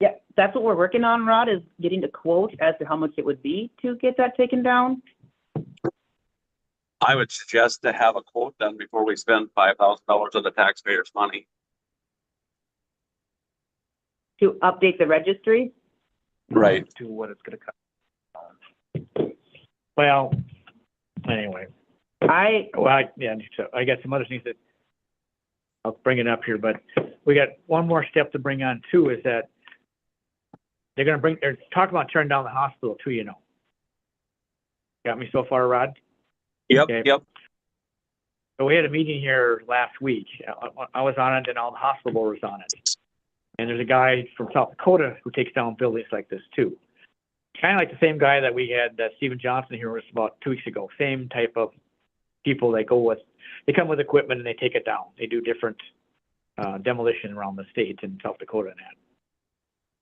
Yeah, that's what we're working on, Rod, is getting a quote as to how much it would be to get that taken down. I would suggest to have a quote done before we spend $5,000 of the taxpayers' money. To update the registry? Right. To what it's gonna cost. Well, anyway. So I got some other things that I'll bring it up here, but we got one more step to bring on too, is that they're talking about turning down the hospital too, you know. Got me so far, Rod? Yep, Okay. yep. So we had a meeting here last week. I was on it and all the hospital board was on it. And there's a guy from South Dakota who takes down buildings like this too. Kind of like the same guy that we had, Stephen Johnson here was about 2 weeks ago. Same type of people they come with equipment and they take it down. They do different demolition around the state in South Dakota and that.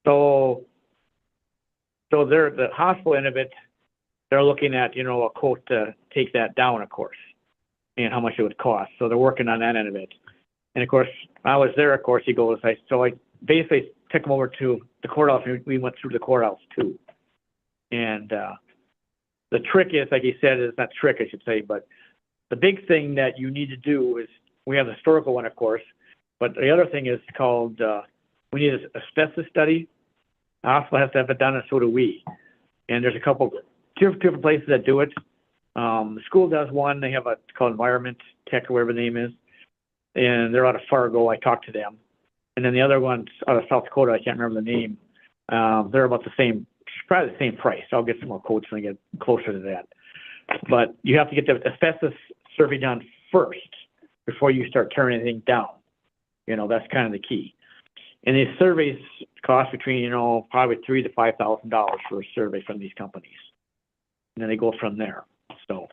So they're the hospital end of it. They're looking at, you know, a quote to take that down, of course, and how much it would cost. So they're working on that end of it. And of course, I was there, of course, he goes, I basically took him over to the courthouse, and we went through the courthouse too. And the trick is, like he said, is not trick, I should say, but the big thing that you need to do is, we have the historical one, of course, but the other thing is called, we need an asbestos study. The hospital has to have it done, and so do we. And there's two different places that do it. The school does one. They have it's called Environment Tech, or whatever the name is. And they're out of Fargo. I talked to them. And then the other one's out of South Dakota. I can't remember the name. They're about the same, probably the same price. I'll get some more quotes when I get closer to that. But you have to get the asbestos survey done first before you start tearing anything down. You know, that's kind of the key. And these surveys cost between, you know, probably $3,000 to $5,000 for a survey from these companies. And then they go from there. So,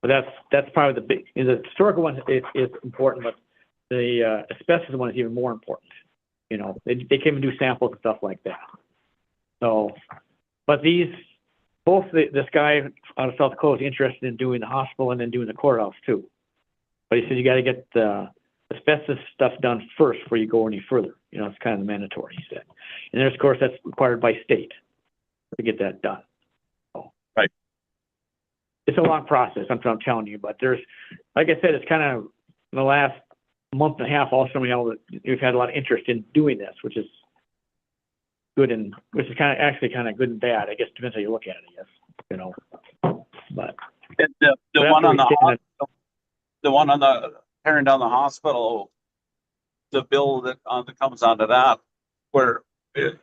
but that's probably the big, the historical one is important, but the asbestos one is even more important. You know, they came and do samples and stuff like that. So, but this guy out of South Dakota is interested in doing the hospital and then doing the courthouse too. But he said you got to get the asbestos stuff done first before you go any further. You know, it's kind of mandatory, he said. And there's, of course, that's required by state to get that done. So, right. It's a long process, I'm telling you, but there's, like I said, it's kind of in the last month and a half, also, we know that we've had a lot of interest in doing this, which is good and, which is actually kind of good and bad. I guess depends how you look at it, I guess, you know, but. And the one on the one on the tearing down the hospital, the bill that comes onto that, where is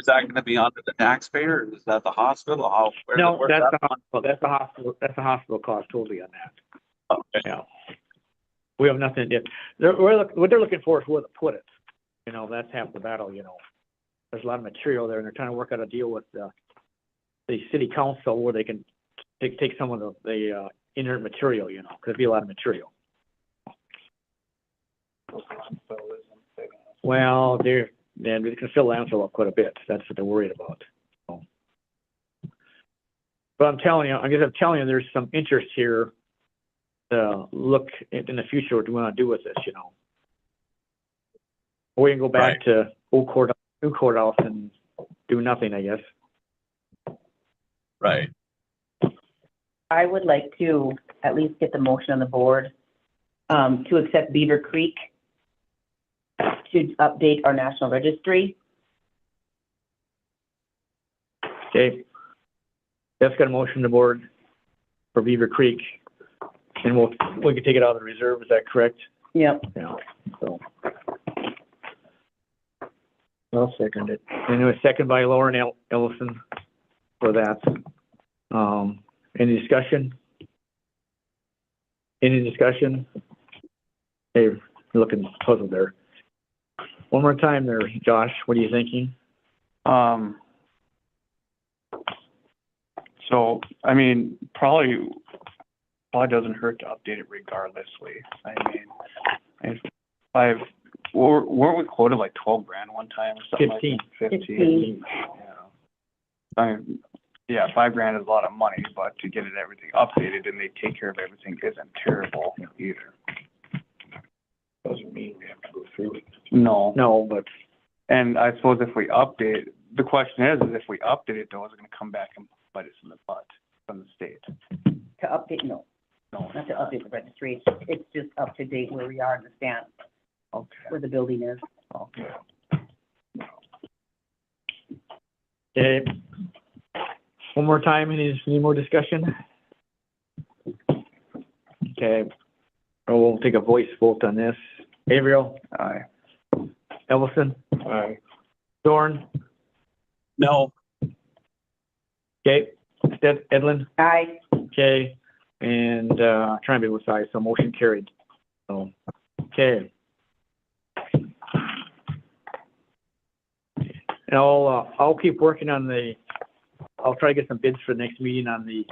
that going to be under the taxpayer? Is that the hospital? No, that's the hospital. That's the hospital. That's the hospital cost totally on that. Okay. Yeah. We have nothing. What they're looking for is where to put it. You know, that's half the battle. You know, there's a lot of material there, and they're trying to work out a deal with the city council where they can take some of the inert material. You know, because it'd be a lot of material. Well, they're can fill landfill up quite a bit. That's what they're worried about. So. But I'm telling you, there's some interest here to look in the future what we want to do with this, you know. Or we can go back to old new courthouse and do nothing, I guess. Right. I would like to at least get the motion on the board to accept Beaver Creek to update our national registry. Okay. That's got a motion on the board for Beaver Creek. And we can take it out of the reserve, is that correct? Yep. Yeah. So I'll second it. And it was seconded by Lauren Ellison for that. Any discussion? Any discussion? Hey, you're looking puzzled there. One more time there, Josh, what are you thinking? So, I mean, probably doesn't hurt to update it regardlessly. I mean, weren't we quoted like 12 grand one time or something? 15. Like that? 15. Yeah. I mean, yeah, 5 grand is a lot of money, but to get everything updated and they take care of everything isn't terrible either. Doesn't mean we have to go through it. No, but, and I suppose if we update, the question is if we update it though, is it going to come back and bite us in the butt from the state? To update, no, not to update the registry. It's just up to date where we are in the stand, where the building is. Okay. Okay. One more time, any more discussion? Okay. We'll take a voice vote on this. Averill? Aye. Ellison? Aye. Dorn? No. Okay. Edlin? Aye. Okay. And trying to be with size, so motion carried. So, okay. And I'll keep working on I'll try to get some bids for the next meeting on the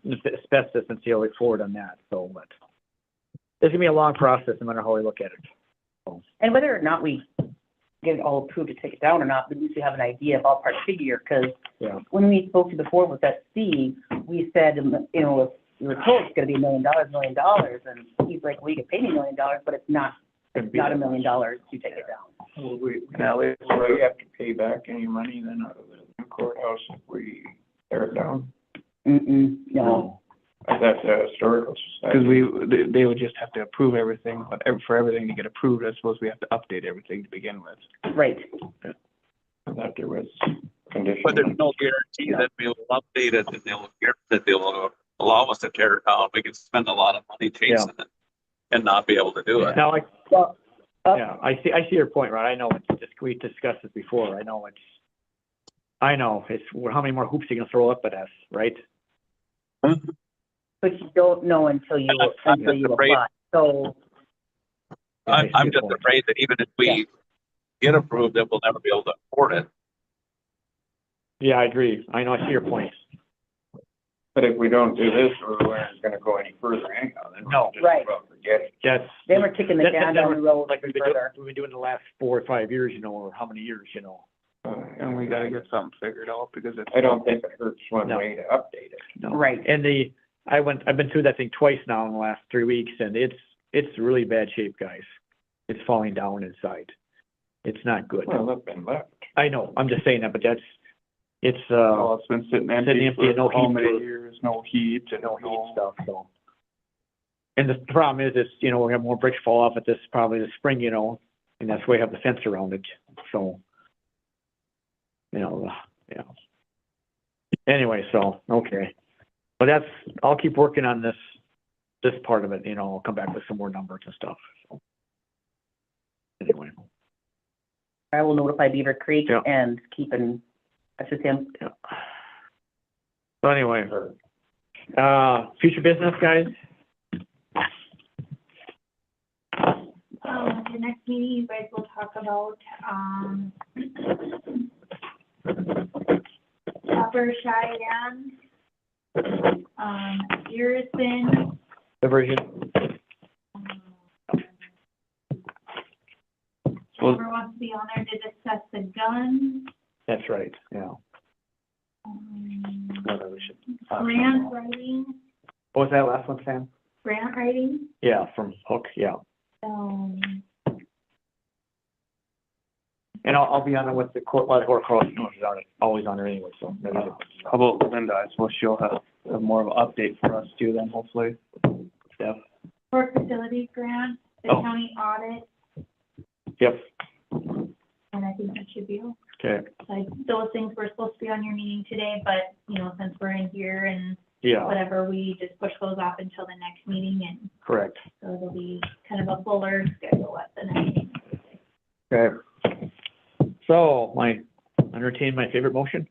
asbestos and see how we forward on that. So, but it's gonna be a long process no matter how we look at it. So. And whether or not we get it all approved to take it down or not, we need to have an idea of ballpark figure, because when we spoke to before with that Steve, we said, you know, we were told it's gonna be $1 million, and he's like, well, you can pay me $1 million, but it's not $1 million to take it down. Well, we have to pay back any money then out of the new courthouse if we tear it down? No. That's a historical society. Because they would just have to approve everything, but for everything to get approved, I suppose we have to update everything to begin with. Right. That there was conditions. But there's no guarantee that we'll update it and they'll allow us to tear it down. We can spend a lot of money chasing it and not be able to do it. Now, I see your point, right? I know we discussed this before. I know it's how many more hoops you can throw up at us, right? But you don't know until you apply. So I'm just afraid that even if we get approved, that we'll never be able to afford it. Yeah, I agree. I know. I see your point. But if we don't do this, we're not going to go any further anyhow. Then no, right. Forget it. Then we're kicking the can down the road like we've been doing the last 4 or 5 years, or how many years, And we got to get something figured out because I don't think it hurts one way to update it. No. Right. And I've been through that thing twice now in the last 3 weeks, and it's really bad shape, guys. It's falling down inside. It's not good. Well, it's been left. I know. I'm just saying that, but it's it's been sitting empty and no for how heat many years, no heat and no heat stuff. So And the problem is, you know, we have more bricks fall off at this, probably this spring, you know, and that's why we have the fence around it, so. You know. Anyway, so, okay. But I'll keep working on this part of it, you know, I'll come back with some more numbers and stuff, so. Anyway, I will notify Beaver Creek Yeah. and keep in touch with him. yeah. So anyway, future business, guys? The next meeting, you guys will talk about, Upper Cheyenne, Garrison, Diversion, whoever wants to be on there to discuss the guns. that's right, yeah. um, What other shit? Grant writing, What was that last one, Sam? grant writing, Yeah, from Hook, yeah. And I'll be on it with the court, well, the court Carl, you know, she's always on there anyway, so maybe. How about Linda? I suppose she'll have more of an update for us too then, hopefully. Steph. for facilities grant, the Oh. county audit, Yep, and I think that should be all. okay, Like, those things were supposed to be on your meeting today, but, you know, since we're in here and yeah, whatever, we just push those off until the next meeting, and correct. so it'll be kind of a fuller schedule at the next meeting. Okay. So, entertain my favorite motion.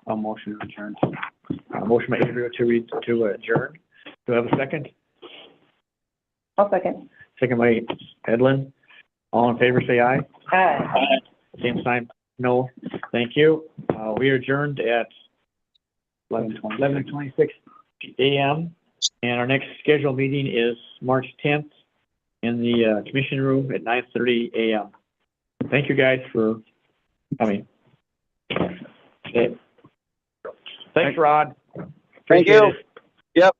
A motion to adjourn. Motion by Andrew to adjourn. Do I have a second? I'll second. Second by Edlin. All in favor, say aye. Aye. Same sign, no. Thank you. We are adjourned at 11:26 a.m. And our next scheduled meeting is March 10th in the commission room at 9:30 a.m. Thank you guys for coming. Okay. Thanks, Rod. Thank Appreciate you. it. Yep.